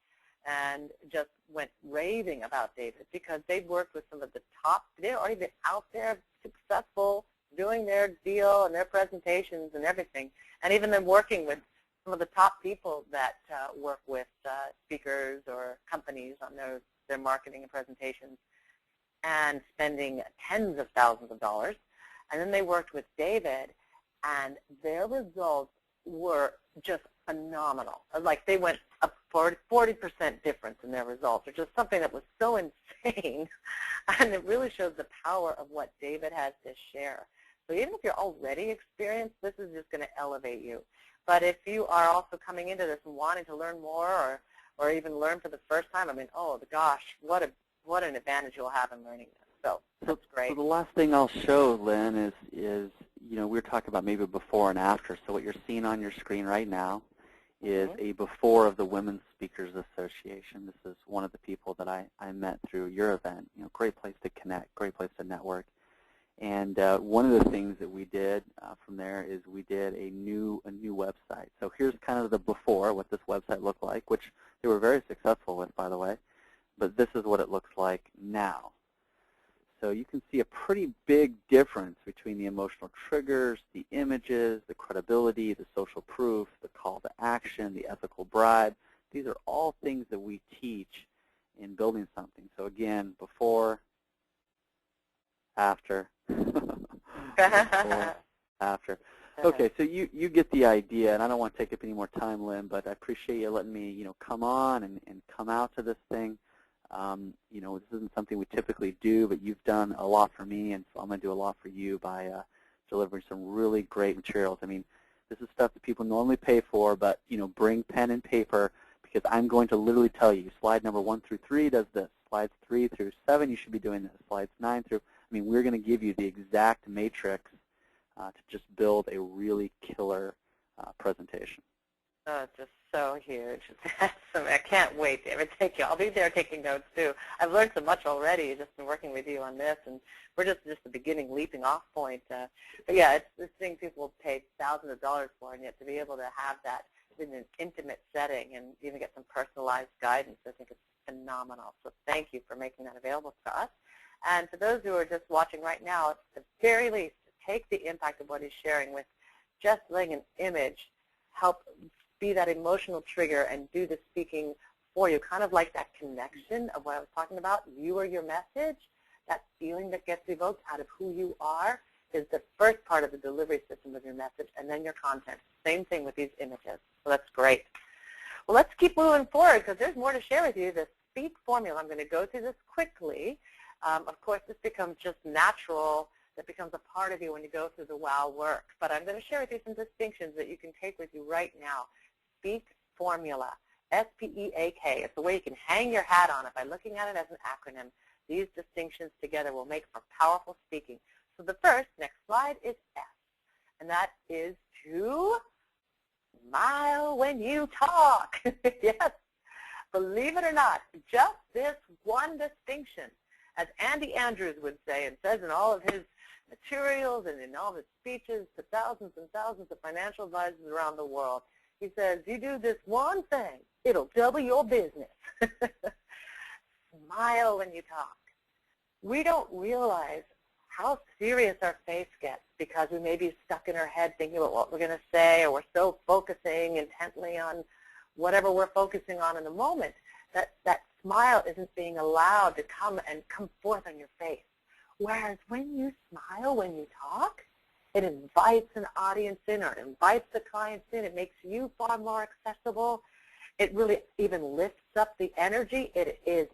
and just went raving about David because they'd worked with some of the top, they'd already been out there successful, doing their deal and their presentations and everything, and even them working with some of the top people that work with speakers or companies on their marketing and presentations, and spending tens of thousands of dollars. And then they worked with David, and their results were just phenomenal. Like they went up 40% difference in their results, or just something that was so insane. And it really shows the power of what David has to share. So even if you're already experienced, this is just going to elevate you. But if you are also coming into this and wanting to learn more, or even learn for the first time, I mean, oh gosh, what an advantage you'll have in learning this. So that's great. So the last thing I'll show, Lynn, is you know, we were talking about maybe before and after. So what you're seeing on your screen right now is a before of the Women's Speakers Association. This is one of the people that I met through your event. You know, great place to connect, great place to network. And one of the things that we did from there is we did a new website. So here's kind of the before, what this website looked like, which they were very successful with, by the way. But this is what it looks like now. So you can see a pretty big difference between the emotional triggers, the images, the credibility, the social proof, the call to action, the ethical bribe. These are all things that we teach in building something. So again, before, after, before, after. Okay, so you get the idea, and I don't want to take up any more time, Lynn, but I appreciate you letting me, you know, come on and come out to this thing. You know, this isn't something we typically do, but you've done a lot for me, and so I'm going to do a lot for you by delivering some really great materials. I mean, this is stuff that people normally pay for, but, you know, bring pen and paper, because I'm going to literally tell you, slide number 1 through 3 does this. Slides 3 through 7, you should be doing this. Slides 9 through, I mean, we're going to give you the exact matrix to just build a really killer presentation. Oh, it's just so huge. I can't wait, David. Thank you. I'll be there taking notes, too. I've learned so much already just in working with you on this, and we're just the beginning leaping off point. But, yeah, it's this thing people pay thousands of dollars for, and yet to be able to have that in an intimate setting and even get some personalized guidance, I think it's phenomenal. So thank you for making that available to us. And for those who are just watching right now, at the very least, take the impact of what he's sharing with just letting an image help be that emotional trigger and do the speaking for you, kind of like that connection of what I was talking about. You are your message. That feeling that gets evoked out of who you are is the first part of the delivery system of your message, and then your content. Same thing with these images. So that's great. Well, let's keep moving forward because there's more to share with you. The SPEAK formula, I'm going to go through this quickly. Of course, this becomes just natural. That becomes a part of you when you go through the WOW work. But I'm going to share with you some distinctions that you can take with you right now. SPEAK formula. S-P-E-A-K. It's a way you can hang your hat on it by looking at it as an acronym. These distinctions together will make for powerful speaking. So the first, next slide, is S, and that is to smile when you talk. Yes, believe it or not, just this one distinction, as Andy Andrews would say and says in all of his materials and in all of his speeches to thousands and thousands of financial advisors around the world, he says, you do this one thing, it'll double your business. Smile when you talk. We don't realize how serious our face gets because we may be stuck in our head thinking about what we're going to say, or we're so focusing intently on whatever we're focusing on in the moment that smile isn't being allowed to come forth on your face. Whereas when you smile, when you talk, it invites an audience in, or it invites the clients in. It makes you far more accessible. It really even lifts up the energy. It is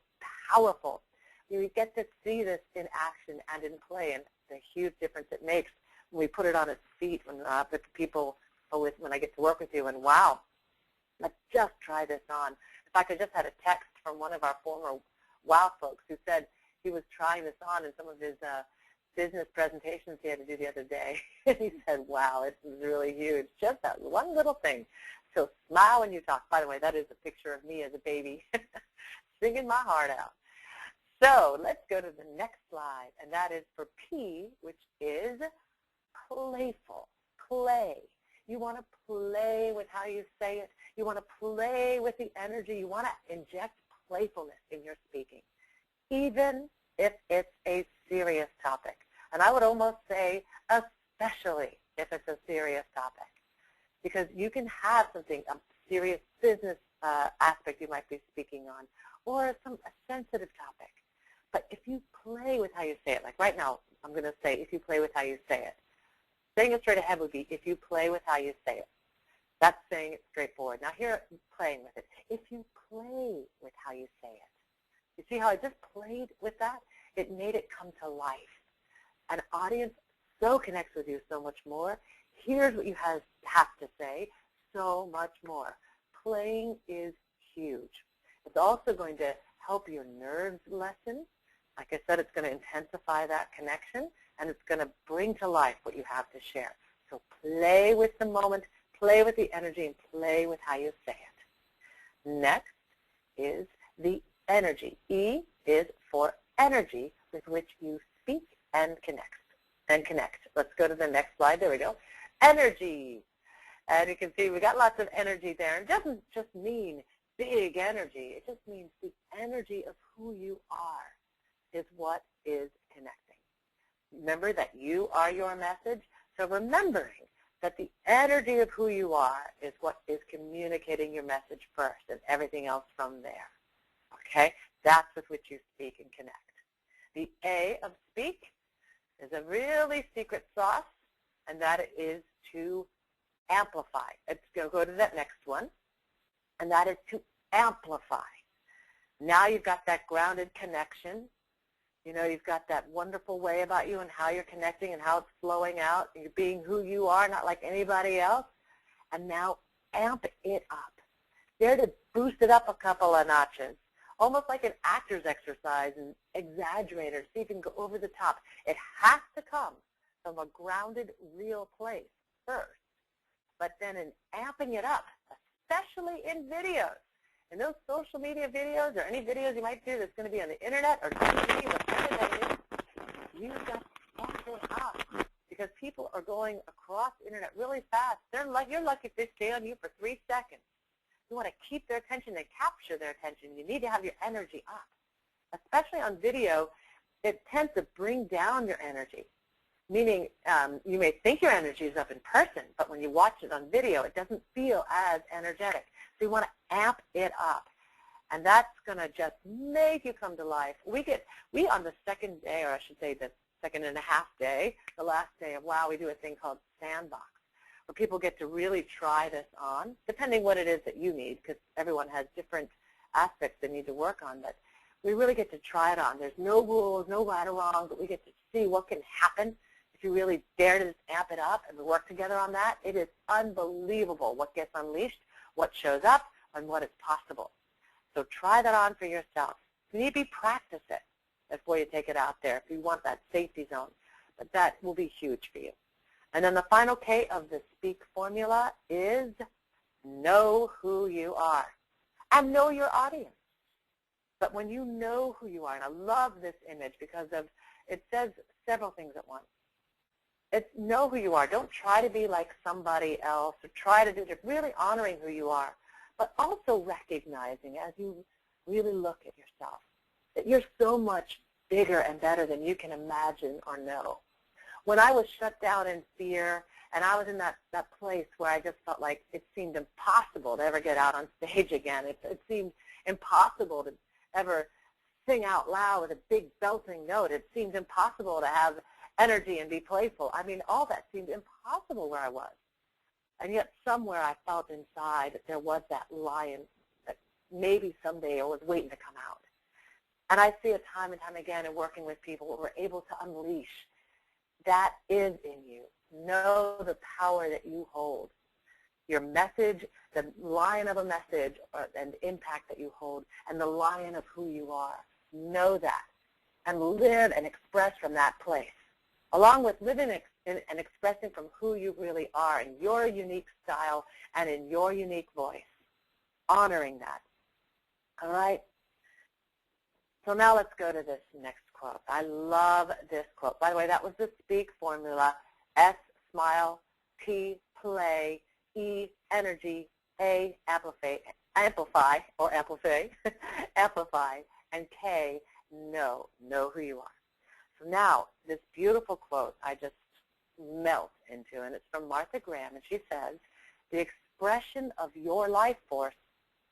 powerful. You get to see this in action and in play, and the huge difference it makes when we put it on its feet when with people, when I get to work with you, and wow, let's just try this on. In fact, I just had a text from one of our former WOW folks who said he was trying this on in some of his business presentations he had to do the other day. He said, wow, this is really huge. Just that one little thing. So smile when you talk. By the way, that is a picture of me as a baby singing my heart out. So let's go to the next slide, and that is for P, which is playful, play. You want to play with how you say it. You want to play with the energy. You want to inject playfulness in your speaking, even if it's a serious topic. And I would almost say especially if it's a serious topic, because you can have something, a serious business aspect you might be speaking on, or a sensitive topic. But if you play with how you say it, like right now, I'm going to say if you play with how you say it. Saying it straight ahead would be if you play with how you say it. That's saying it straightforward. Now here, playing with it. If you play with how you say it. You see how I just played with that? It made it come to life. An audience so connects with you so much more. Here's what you have to say, so much more. Playing is huge. It's also going to help your nerves lessen. Like I said, it's going to intensify that connection, and it's going to bring to life what you have to share. So play with the moment, play with the energy, and play with how you say it. Next is the energy. E is for energy with which you speak and connect. Let's go to the next slide. There we go. Energy. And you can see we got lots of energy there. And it doesn't just mean big energy. It just means the energy of who you are is what is connecting. Remember that you are your message. So remembering that the energy of who you are is what is communicating your message first, and everything else from there. Okay? That's with which you speak and connect. The A of speak is a really secret sauce, and that is to amplify. Let's go to that next one, and that is to amplify. Now you've got that grounded connection. You know, you've got that wonderful way about you and how you're connecting and how it's flowing out. You're being who you are, not like anybody else. And now amp it up. There to boost it up a couple of notches. Almost like an actor's exercise and exaggerate or see if you can go over the top. It has to come from a grounded, real place first. But then in amping it up, especially in videos, in those social media videos or any videos you might do that's going to be on the internet or TV, whatever that is, you've got to amp it up because people are going across the internet really fast. You're lucky if they stay on you for 3 seconds. You want to keep their attention and capture their attention. You need to have your energy up. Especially on video, it tends to bring down your energy, meaning you may think your energy is up in person, but when you watch it on video, it doesn't feel as energetic. So you want to amp it up, and that's going to just make you come to life. We on the second day, or I should say the second and a half day, the last day of WOW, we do a thing called Sandbox, where people get to really try this on, depending what it is that you need, because everyone has different aspects they need to work on, but we really get to try it on. There's no rules, no right or wrong, but we get to see what can happen if you really dare to just amp it up and we work together on that. It is unbelievable what gets unleashed, what shows up, on what is possible. So try that on for yourself. Maybe practice it before you take it out there if you want that safety zone. But that will be huge for you. And then the final K of the SPEAK formula is know who you are and know your audience. But when you know who you are, and I love this image because it says several things at once. It's know who you are. Don't try to be like somebody else or try to do it. Really honoring who you are, but also recognizing as you really look at yourself that you're so much bigger and better than you can imagine or know. When I was shut down in fear and I was in that place where I just felt like it seemed impossible to ever get out on stage again. It seemed impossible to ever sing out loud with a big belting note. It seemed impossible to have energy and be playful. I mean, all that seemed impossible where I was. And yet somewhere I felt inside that there was that lion that maybe someday was waiting to come out. And I see it time and time again in working with people where we're able to unleash. That is in you. Know the power that you hold. Your message, the lion of a message and impact that you hold, and the lion of who you are. Know that and live and express from that place, along with living and expressing from who you really are in your unique style and in your unique voice, honoring that. All right? So now let's go to this next quote. I love this quote. By the way, that was the SPEAK formula. S, smile, P, play, E, energy, A, amplify, and K, know who you are. So now, this beautiful quote I just melt into, and it's from Martha Graham, and she says, the expression of your life force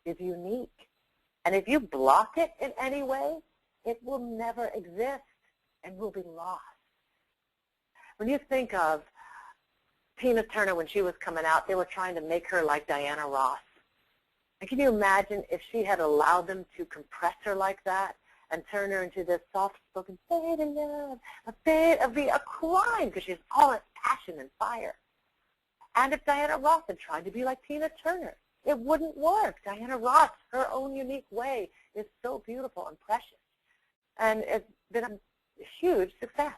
is unique. And if you block it in any way, it will never exist and will be lost. When you think of Tina Turner when she was coming out, they were trying to make her like Diana Ross. And can you imagine if she had allowed them to compress her like that and turn her into this soft-spoken, baby love, it would be a crime because she's all in passion and fire. And if Diana Ross had tried to be like Tina Turner, it wouldn't work. Diana Ross, her own unique way, is so beautiful and precious. And it's been a huge success.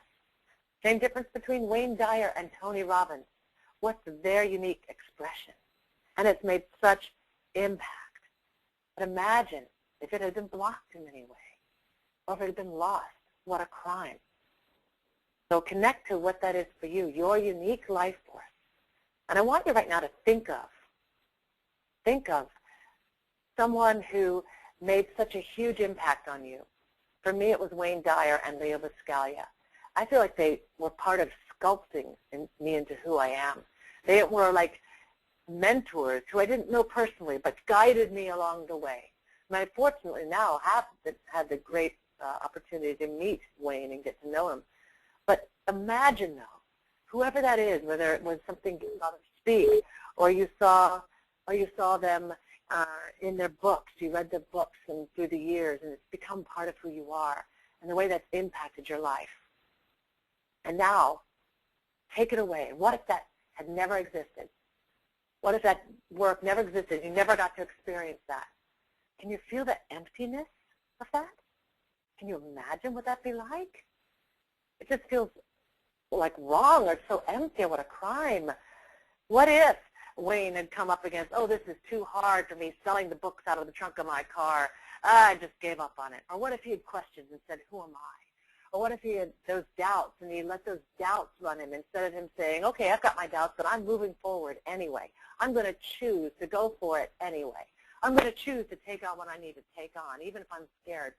Same difference between Wayne Dyer and Tony Robbins. What's their unique expression? And it's made such impact. But imagine if it had been blocked in any way, or if it had been lost. What a crime. So connect to what that is for you, your unique life force. And I want you right now to think of someone who made such a huge impact on you. For me, it was Wayne Dyer and Leo Buscaglia. I feel like they were part of sculpting me into who I am. They were like mentors who I didn't know personally, but guided me along the way. And I fortunately now have had the great opportunity to meet Wayne and get to know him. But imagine, though, whoever that is, whether it was something you saw them speak, or you saw them in their books, you read their books and through the years, and it's become part of who you are and the way that's impacted your life. And now, take it away. What if that had never existed? What if that work never existed? You never got to experience that. Can you feel the emptiness of that? Can you imagine what that'd be like? It just feels like wrong or so empty. What a crime. What if Wayne had come up against, oh, this is too hard for me, selling the books out of the trunk of my car. I just gave up on it. Or what if he had questions and said, who am I? Or what if he had those doubts and he let those doubts run him instead of him saying, okay, I've got my doubts, but I'm moving forward anyway. I'm going to choose to go for it anyway. I'm going to choose to take on what I need to take on, even if I'm scared.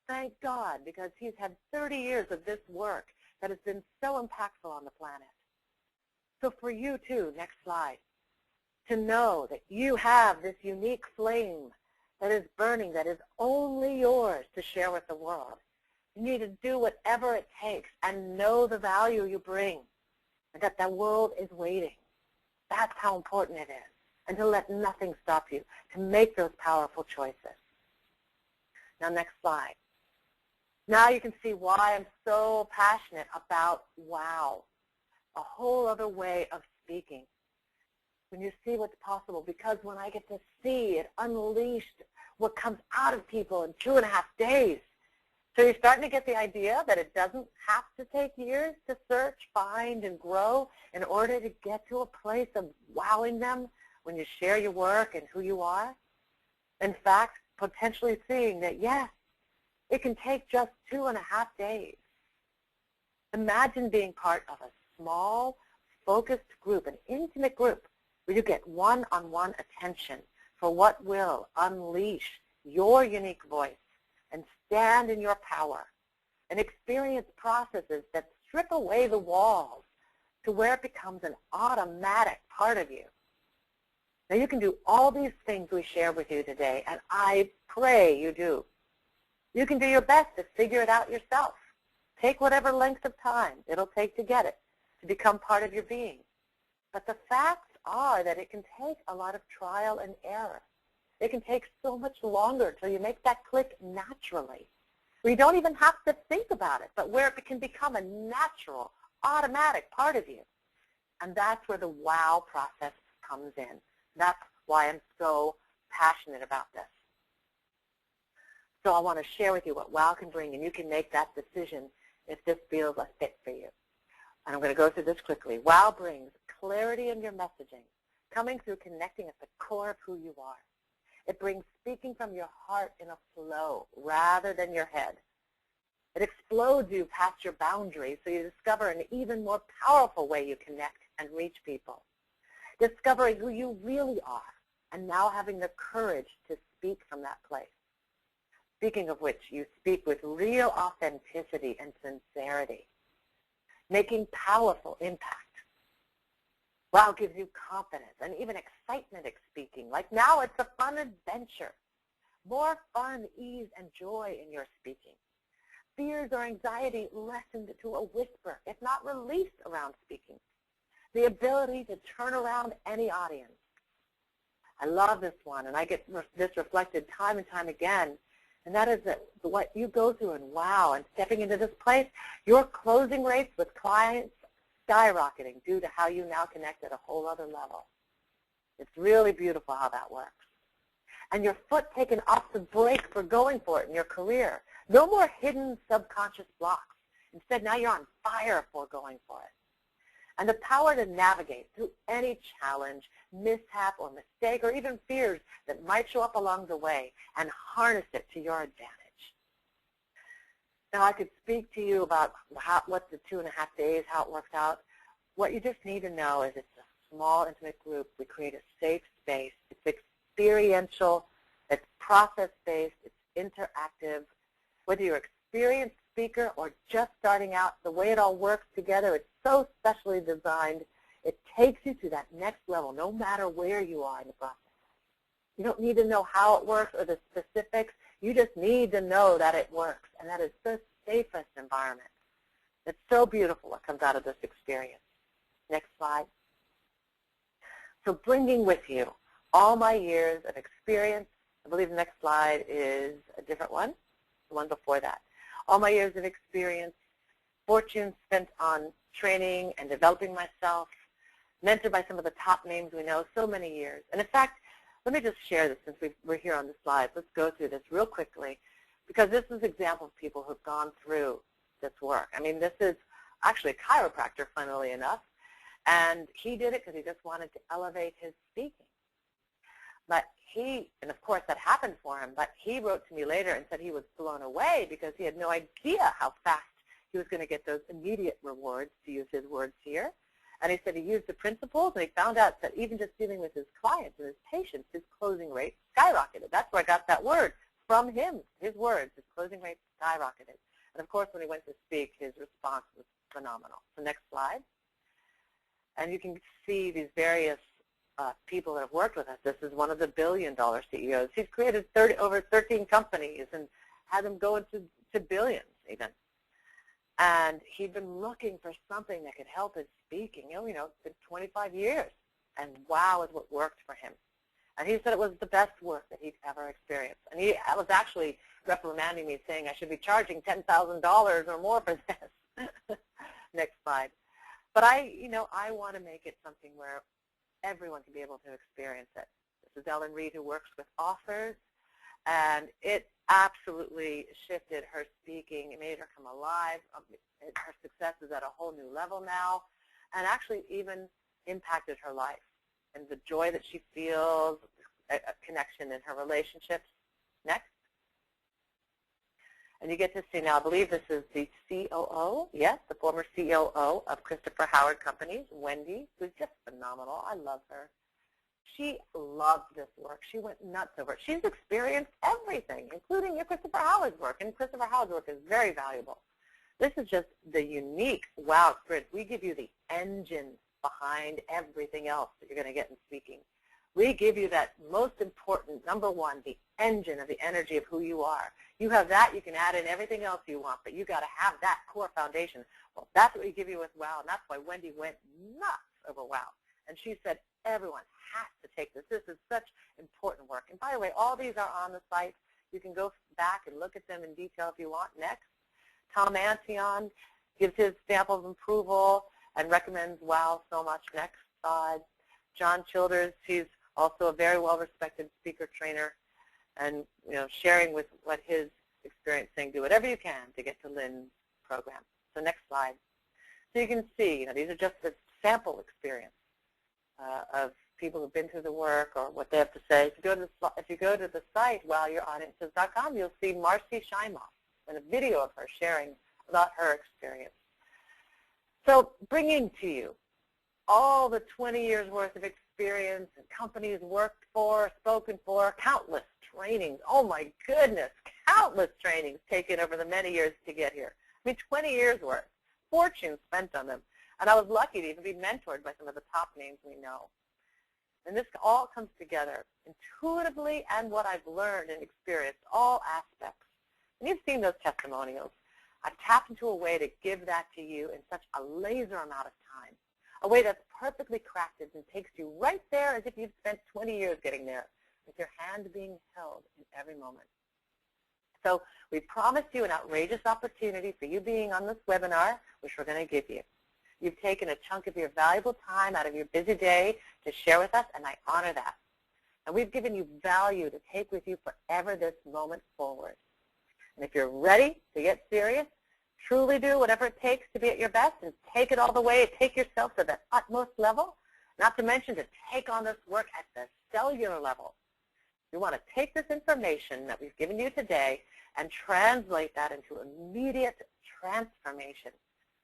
Thank God, because he's had 30 years of this work that has been so impactful on the planet. So for you, too, next slide, to know that you have this unique flame that is burning, that is only yours to share with the world. You need to do whatever it takes and know the value you bring and that the world is waiting. That's how important it is. And to let nothing stop you, to make those powerful choices. Now, next slide. Now you can see why I'm so passionate about wow, a whole other way of speaking. when you see what's possible, because when I get to see it unleashed what comes out of people in 2.5 days. So you're starting to get the idea that it doesn't have to take years to search, find, and grow in order to get to a place of wowing them when you share your work and who you are. In fact, potentially seeing that, yes, it can take just 2.5 days. Imagine being part of a small, focused group, an intimate group, where you get one-on-one attention for what will unleash your unique voice and stand in your power and experience processes that strip away the walls to where it becomes an automatic part of you. Now, you can do all these things we share with you today, and I pray you do. You can do your best to figure it out yourself. Take whatever length of time it'll take to get it, to become part of your being. But the facts are that it can take a lot of trial and error. It can take so much longer until you make that click naturally, where you don't even have to think about it, but where it can become a natural, automatic part of you. And that's where the wow process comes in. That's why I'm so passionate about this. So I want to share with you what wow can bring, and you can make that decision if this feels a fit for you. And I'm going to go through this quickly. Wow brings clarity in your messaging, coming through connecting at the core of who you are. It brings speaking from your heart in a flow rather than your head. It explodes you past your boundaries so you discover an even more powerful way you connect and reach people. Discovering who you really are and now having the courage to speak from that place. Speaking of which, you speak with real authenticity and sincerity, making powerful impact. Wow gives you confidence and even excitement at speaking. Like now it's a fun adventure. More fun, ease, and joy in your speaking. Fears or anxiety lessened to a whisper, if not released around speaking. The ability to turn around any audience. I love this one, and I get this reflected time and time again, and that is that what you go through in wow and stepping into this place, your closing rates with clients skyrocketing due to how you now connect at a whole other level. It's really beautiful how that works. And your foot taken off the brake for going for it in your career. No more hidden subconscious blocks. Instead, now you're on fire for going for it. And the power to navigate through any challenge, mishap, or mistake, or even fears that might show up along the way and harness it to your advantage. Now, I could speak to you about what's the 2.5 days, how it works out. What you just need to know is it's a small, intimate group. We create a safe space. It's experiential. It's process-based. It's interactive. Whether you're an experienced speaker or just starting out, the way it all works together, it's so specially designed. It takes you to that next level, no matter where you are in the process. You don't need to know how it works or the specifics. You just need to know that it works, and that is the safest environment. It's so beautiful what comes out of this experience. Next slide. So bringing with you all my years of experience, I believe the next slide is a different one, the one before that. All my years of experience, fortune spent on training and developing myself, mentored by some of the top names we know, so many years. And in fact, let me just share this since we're here on the slides. Let's go through this real quickly because this is an example of people who've gone through this work. I mean, this is actually a chiropractor, funnily enough, and he did it because he just wanted to elevate his speaking. But and of course that happened for him, but he wrote to me later and said he was blown away because he had no idea how fast he was going to get those immediate rewards, to use his words here. And he said he used the principles, and he found out that even just dealing with his clients and his patients, his closing rate skyrocketed. That's where I got that word from him, his words. His closing rate skyrocketed. And, of course, when he went to speak, his response was phenomenal. So next slide. And you can see these various people that have worked with us. This is one of the billion-dollar CEOs. He's created over 13 companies and had them go into billions even. And he'd been looking for something that could help his speaking. You know, it's been 25 years. And wow is what worked for him. And he said it was the best work that he'd ever experienced. And he was actually reprimanding me, saying I should be charging $10,000 or more for this. Next slide. But I want to make it something where everyone to be able to experience it. This is Ellen Reed, who works with authors, and it absolutely shifted her speaking. It made her come alive. Her success is at a whole new level now, and actually even impacted her life and the joy that she feels, a connection in her relationships. Next. And you get to see now, I believe this is the COO, yes, the former COO of Christopher Howard Companies, Wendy, who's just phenomenal. I love her. She loved this work. She went nuts over it. She's experienced everything, including your Christopher Howard's work, and Christopher Howard's work is very valuable. This is just the unique wow experience. We give you the engine behind everything else that you're going to get in speaking. We give you that most important, number one, the engine of the energy of who you are. You have that, you can add in everything else you want, but you got to have that core foundation. Well, that's what we give you with WOW, and that's why Wendy went nuts over WOW. And she said, everyone has to take this. This is such important work. And by the way, all these are on the site. You can go back and look at them in detail if you want. Next. Tom Antion gives his stamp of approval and recommends WOW so much. Next slide. John Childers, he's also a very well-respected speaker trainer, and sharing with what his experience saying, do whatever you can to get to Lynn's program. So next slide. So you can see, these are just the sample experience of people who've been through the work or what they have to say. If you go to the site, wowyouraudiences.com, you'll see Marcy Scheimoff and a video of her sharing about her experience. So bringing to you all the 20 years worth of experience and companies worked for, spoken for, countless trainings. Oh my goodness, countless trainings taken over the many years to get here. I mean, 20 years worth, fortune spent on them. And I was lucky to even be mentored by some of the top names we know. And this all comes together intuitively, and what I've learned and experienced, all aspects. And you've seen those testimonials. I've tapped into a way to give that to you in such a laser amount of time, a way that's perfectly crafted and takes you right there as if you've spent 20 years getting there, with your hand being held in every moment. So we promised you an outrageous opportunity for you being on this webinar, which we're going to give you. You've taken a chunk of your valuable time out of your busy day to share with us, and I honor that. And we've given you value to take with you forever this moment forward. And if you're ready to get serious, truly do whatever it takes to be at your best and take it all the way, take yourself to the utmost level, not to mention to take on this work at the cellular level. You want to take this information that we've given you today and translate that into immediate transformation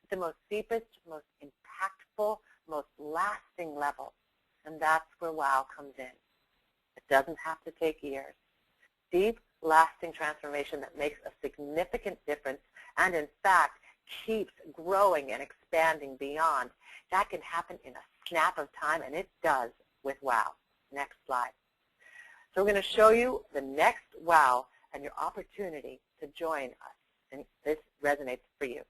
at the most deepest, most impactful, most lasting level. And that's where WOW comes in. It doesn't have to take years. Deep, lasting transformation that makes a significant difference and, in fact, keeps growing and expanding beyond. That can happen in a snap of time, and it does with WOW. Next slide. So we're going to show you the next WOW and your opportunity to join us. And this resonates for you.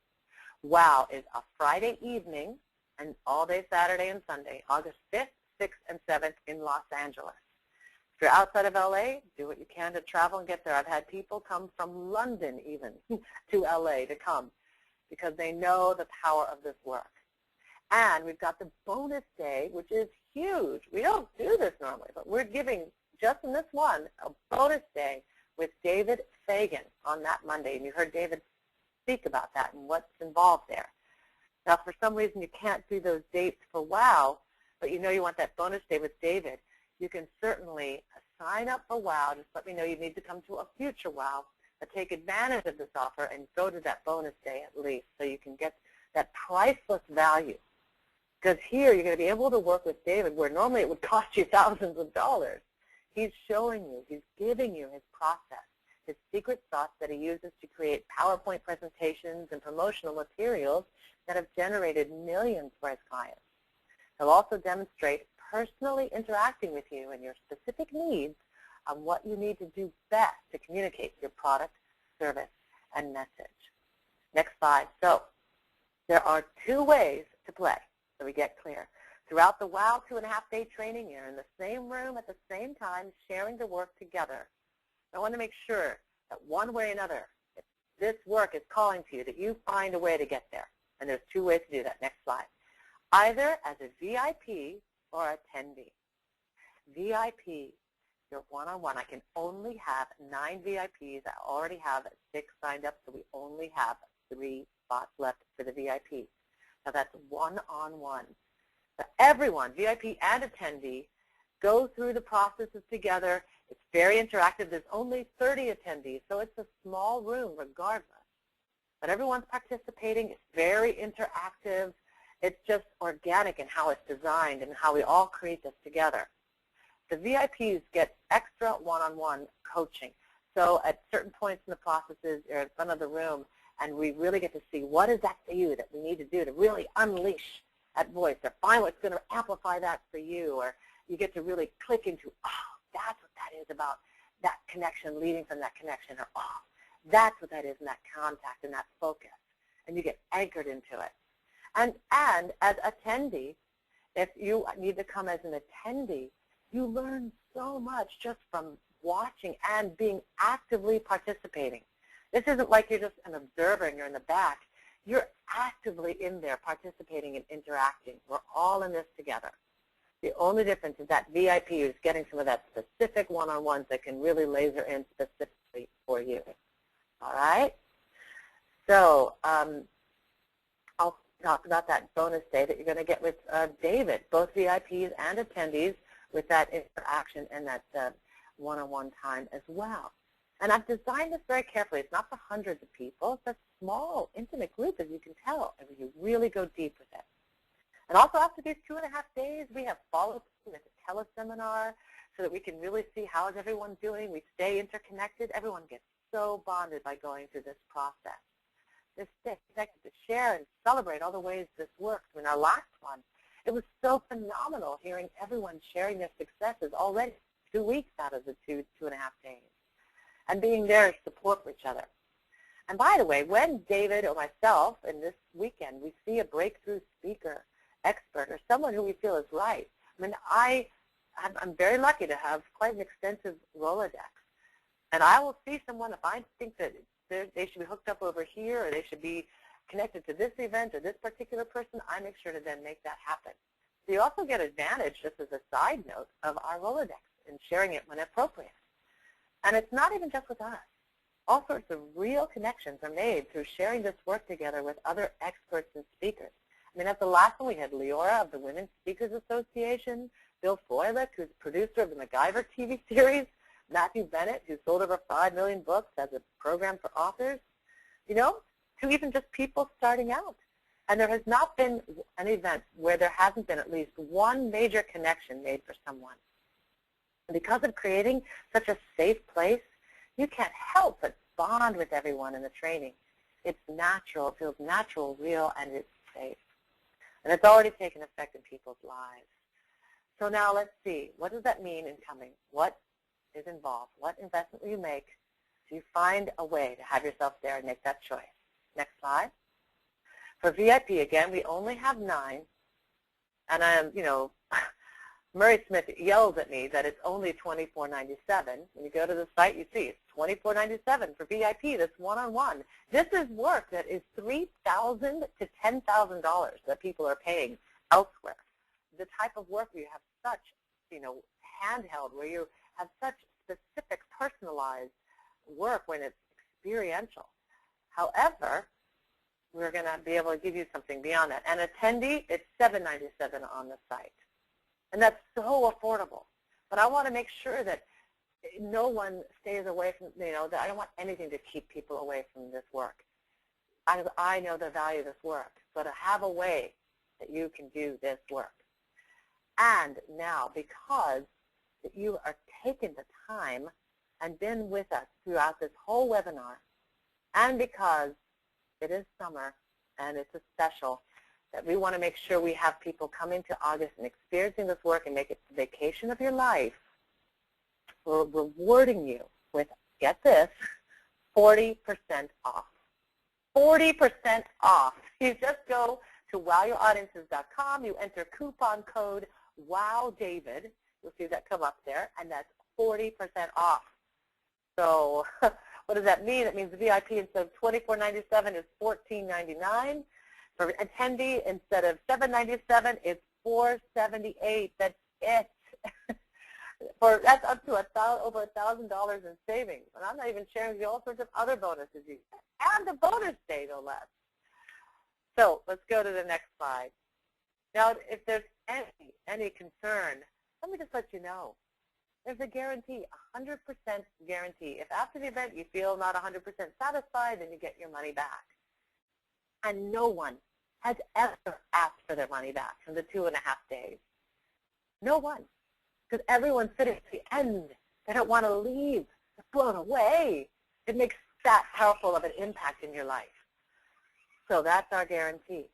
WOW is a Friday evening and all day Saturday and Sunday, August 5th, 6th, and 7th in Los Angeles. If you're outside of LA, do what you can to travel and get there. I've had people come from London even to LA to come because they know the power of this work. And we've got the bonus day, which is huge. We don't do this normally, but we're giving, just in this one, a bonus day with David Fagan on that Monday. And you heard David speak about that and what's involved there. Now, for some reason, you can't do those dates for WOW, but you know you want that bonus day with David. You can certainly sign up for WOW. Just let me know you need to come to a future WOW, but take advantage of this offer and go to that bonus day at least so you can get that priceless value. Because here you're going to be able to work with David where normally it would cost you thousands of dollars. He's showing you, he's giving you his process, his secret sauce that he uses to create PowerPoint presentations and promotional materials that have generated millions for his clients. He'll also demonstrate personally interacting with you and your specific needs on what you need to do best to communicate your product, service, and message. Next slide. So there are two ways to play, so we get clear. Throughout the WOW 2.5-day training, you're in the same room at the same time sharing the work together. I want to make sure that one way or another, if this work is calling to you, that you find a way to get there. And there's two ways to do that. Next slide. Either as a VIP or attendee. VIP, your one-on-one. I can only have 9 VIPs. I already have 6 signed up, so we only have 3 spots left for the VIP. Now that's one-on-one. So everyone, VIP and attendee, go through the processes together. It's very interactive. There's only 30 attendees, so it's a small room regardless. But everyone's participating. It's very interactive. It's just organic in how it's designed and how we all create this together. The VIPs get extra one-on-one coaching. So at certain points in the processes, you're in front of the room, and we really get to see what is that for you that we need to do to really unleash that voice, or find what's going to amplify that for you, or you get to really click into, oh, that's what that is about that connection, leading from that connection, or oh, that's what that is in that contact and that focus. And you get anchored into it. And as attendee, if you need to come as an attendee, you learn so much just from watching and being actively participating. This isn't like you're just an observer and you're in the back. You're actively in there participating and interacting. We're all in this together. The only difference is that VIP is getting some of that specific one-on-ones that can really laser in specifically for you. All right? So I'll talk about that bonus day that you're going to get with David, both VIPs and attendees, with that interaction and that one-on-one time as well. And I've designed this very carefully. It's not for hundreds of people. It's a small, intimate group, as you can tell, and you really go deep with it. And also after these 2.5 days, we have follow-up with a teleseminar so that we can really see how is everyone doing. We stay interconnected. Everyone gets so bonded by going through this process. This stay connected to share and celebrate all the ways this works. In our last one, it was so phenomenal hearing everyone sharing their successes already 2 weeks out of the 2.5 days, and being there to support for each other. And by the way, when David or myself in this weekend, we see a breakthrough speaker, expert, or someone who we feel is right, I mean, I'm very lucky to have quite an extensive Rolodex. And I will see someone, if I think that they should be hooked up over here, or they should be connected to this event or this particular person, I make sure to then make that happen. So you also get advantage, just as a side note, of our Rolodex and sharing it when appropriate. And it's not even just with us. All sorts of real connections are made through sharing this work together with other experts and speakers. I mean, at the last one, we had Leora of the Women's Speakers Association, Bill Froelich, who's producer of the MacGyver TV series, Matthew Bennett, who sold over 5 million books as a program for authors, you know, to even just people starting out. And there has not been an event where there hasn't been at least one major connection made for someone. And because of creating such a safe place, you can't help but bond with everyone in the training. It's natural, it feels natural, real, and it's safe. And it's already taken effect in people's lives. So now let's see, what does that mean in coming? What is involved? What investment will you make so you find a way to have yourself there and make that choice? Next slide. For VIP, again, we only have 9. And I'm, you know, Murray Smith yells at me that it's only $24.97. When you go to the site, you see it's $24.97 for VIP. That's one-on-one. This is work that is $3,000 to $10,000 that people are paying elsewhere. The type of work where you have such, you know, handheld, where you have such specific, personalized work when it's experiential. However, we're going to be able to give you something beyond that. And attendee, it's $7.97 on the site. And that's so affordable. But I want to make sure that no one stays away from, you know, that I don't want anything to keep people away from this work. I know the value of this work. So to have a way that you can do this work. And now, because you are taking the time and been with us throughout this whole webinar, and because it is summer and it's a special, that we want to make sure we have people come into August and experiencing this work and make it the vacation of your life, we're rewarding you with, get this, 40% off. 40% off. You just go to wowyouraudiences.com, you enter coupon code WOWDAVID, you'll see that come up there, and that's 40% off. So what does that mean? It means the VIP instead of $24.97 is $14.99. For attendee, instead of $7.97, it's $478. That's it. That's up to over $1,000 in savings. And I'm not even sharing with you all sorts of other bonuses you get. And the bonus day, no less. So let's go to the next slide. Now, if there's any concern, let me just let you know. There's a guarantee, 100% guarantee. If after the event you feel not 100% satisfied, then you get your money back. And no one has ever asked for their money back from the 2.5 days. No one. Because everyone's sitting at the end. They don't want to leave. They're blown away. It makes that powerful of an impact in your life. So that's our guarantee.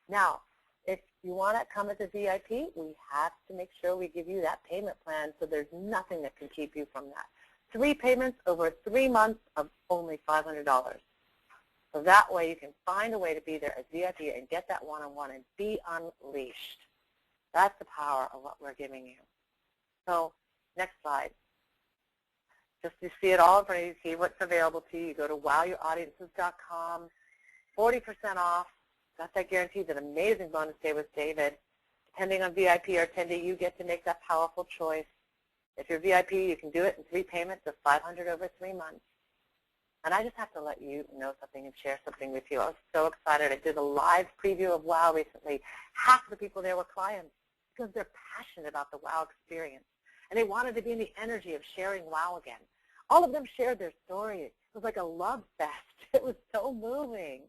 Now, if you want to come as a VIP, we have to make sure we give you that payment plan so there's nothing that can keep you from that. 3 payments over 3 months of only $500. So that way you can find a way to be there as VIP and get that one-on-one and be unleashed. That's the power of what we're giving you. So next slide. Just to see it all in front of you, see what's available to you. You go to wowyouraudiences.com, 40% off. Got that guaranteed, an amazing bonus day with David. Depending on VIP or attendee, you get to make that powerful choice. If you're VIP, you can do it in 3 payments of $500 over 3 months. And I just have to let you know something and share something with you. I was so excited. I did a live preview of WOW recently. Half of the people there were clients because they're passionate about the WOW experience. And they wanted to be in the energy of sharing WOW again. All of them shared their story. It was like a love fest. It was so moving.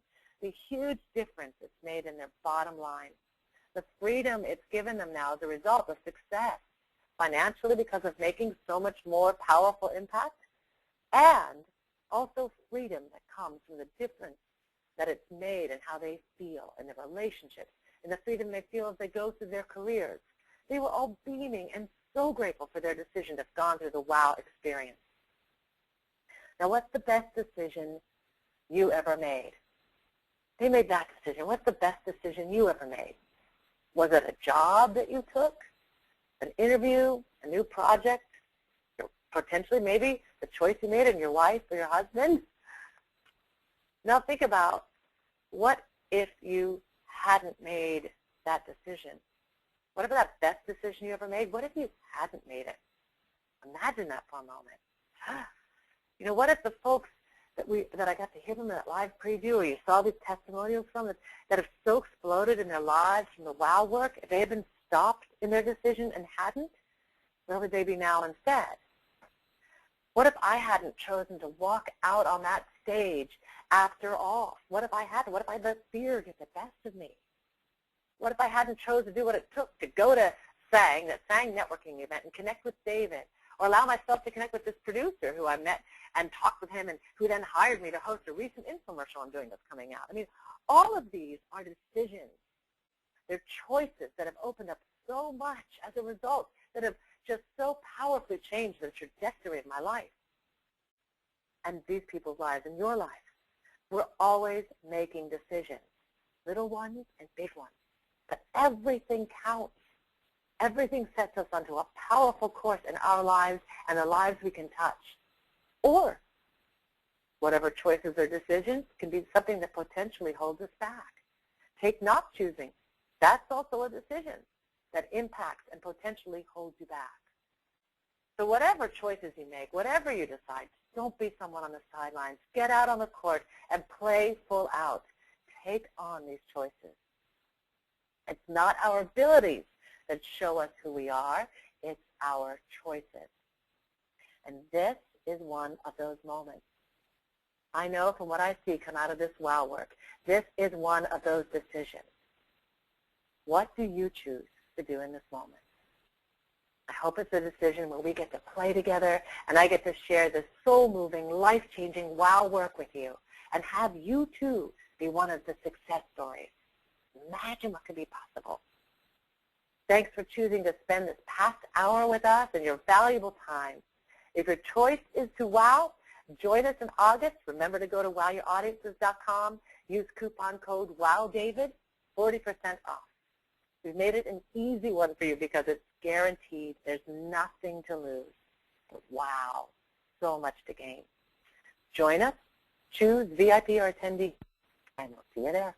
The huge difference it's made in their bottom line. The freedom it's given them now as a result of success, financially because of making so much more powerful impact, and also freedom that comes from the difference that it's made in how they feel in their relationships, and the freedom they feel as they go through their careers. They were all beaming and so grateful for their decision to have gone through the WOW experience. Now, what's the best decision you ever made? They made that decision. What's the best decision you ever made? Was it a job that you took, an interview, a new project, potentially maybe the choice you made in your wife or your husband? Now think about, what if you hadn't made that decision? Whatever that best decision you ever made, what if you hadn't made it? Imagine that for a moment. You know, what if the folks that I got to hear from in that live preview, or you saw these testimonials from that have so exploded in their lives from the WOW work, if they had been stopped in their decision and hadn't, where would they be now instead? What if I hadn't chosen to walk out on that stage after all? What if I hadn't? What if I let fear get the best of me? What if I hadn't chosen to do what it took to go to SANG, that SANG networking event, and connect with David, or allow myself to connect with this producer who I met and talked with him, and who then hired me to host a recent infomercial I'm doing that's coming out? I mean, all of these are decisions. They're choices that have opened up so much as a result, that have just so powerfully changed the trajectory of my life and these people's lives and your life. We're always making decisions, little ones and big ones, but everything counts. Everything sets us onto a powerful course in our lives and the lives we can touch. Or whatever choices or decisions can be something that potentially holds us back. Take not choosing. That's also a decision that impacts and potentially holds you back. So whatever choices you make, whatever you decide, don't be someone on the sidelines. Get out on the court and play full out. Take on these choices. It's not our abilities that show us who we are. It's our choices. And this is one of those moments. I know from what I see come out of this WOW work, this is one of those decisions. What do you choose to do in this moment? I hope it's a decision where we get to play together and I get to share this soul-moving, life-changing WOW work with you and have you too be one of the success stories. Imagine what could be possible. Thanks for choosing to spend this past hour with us and your valuable time. If your choice is to WOW, join us in August. Remember to go to wowyouraudiences.com. Use coupon code WOWDAVID, 40% off. We've made it an easy one for you because it's guaranteed. There's nothing to lose. But wow, so much to gain. Join us, choose VIP or attendee, and we'll see you there.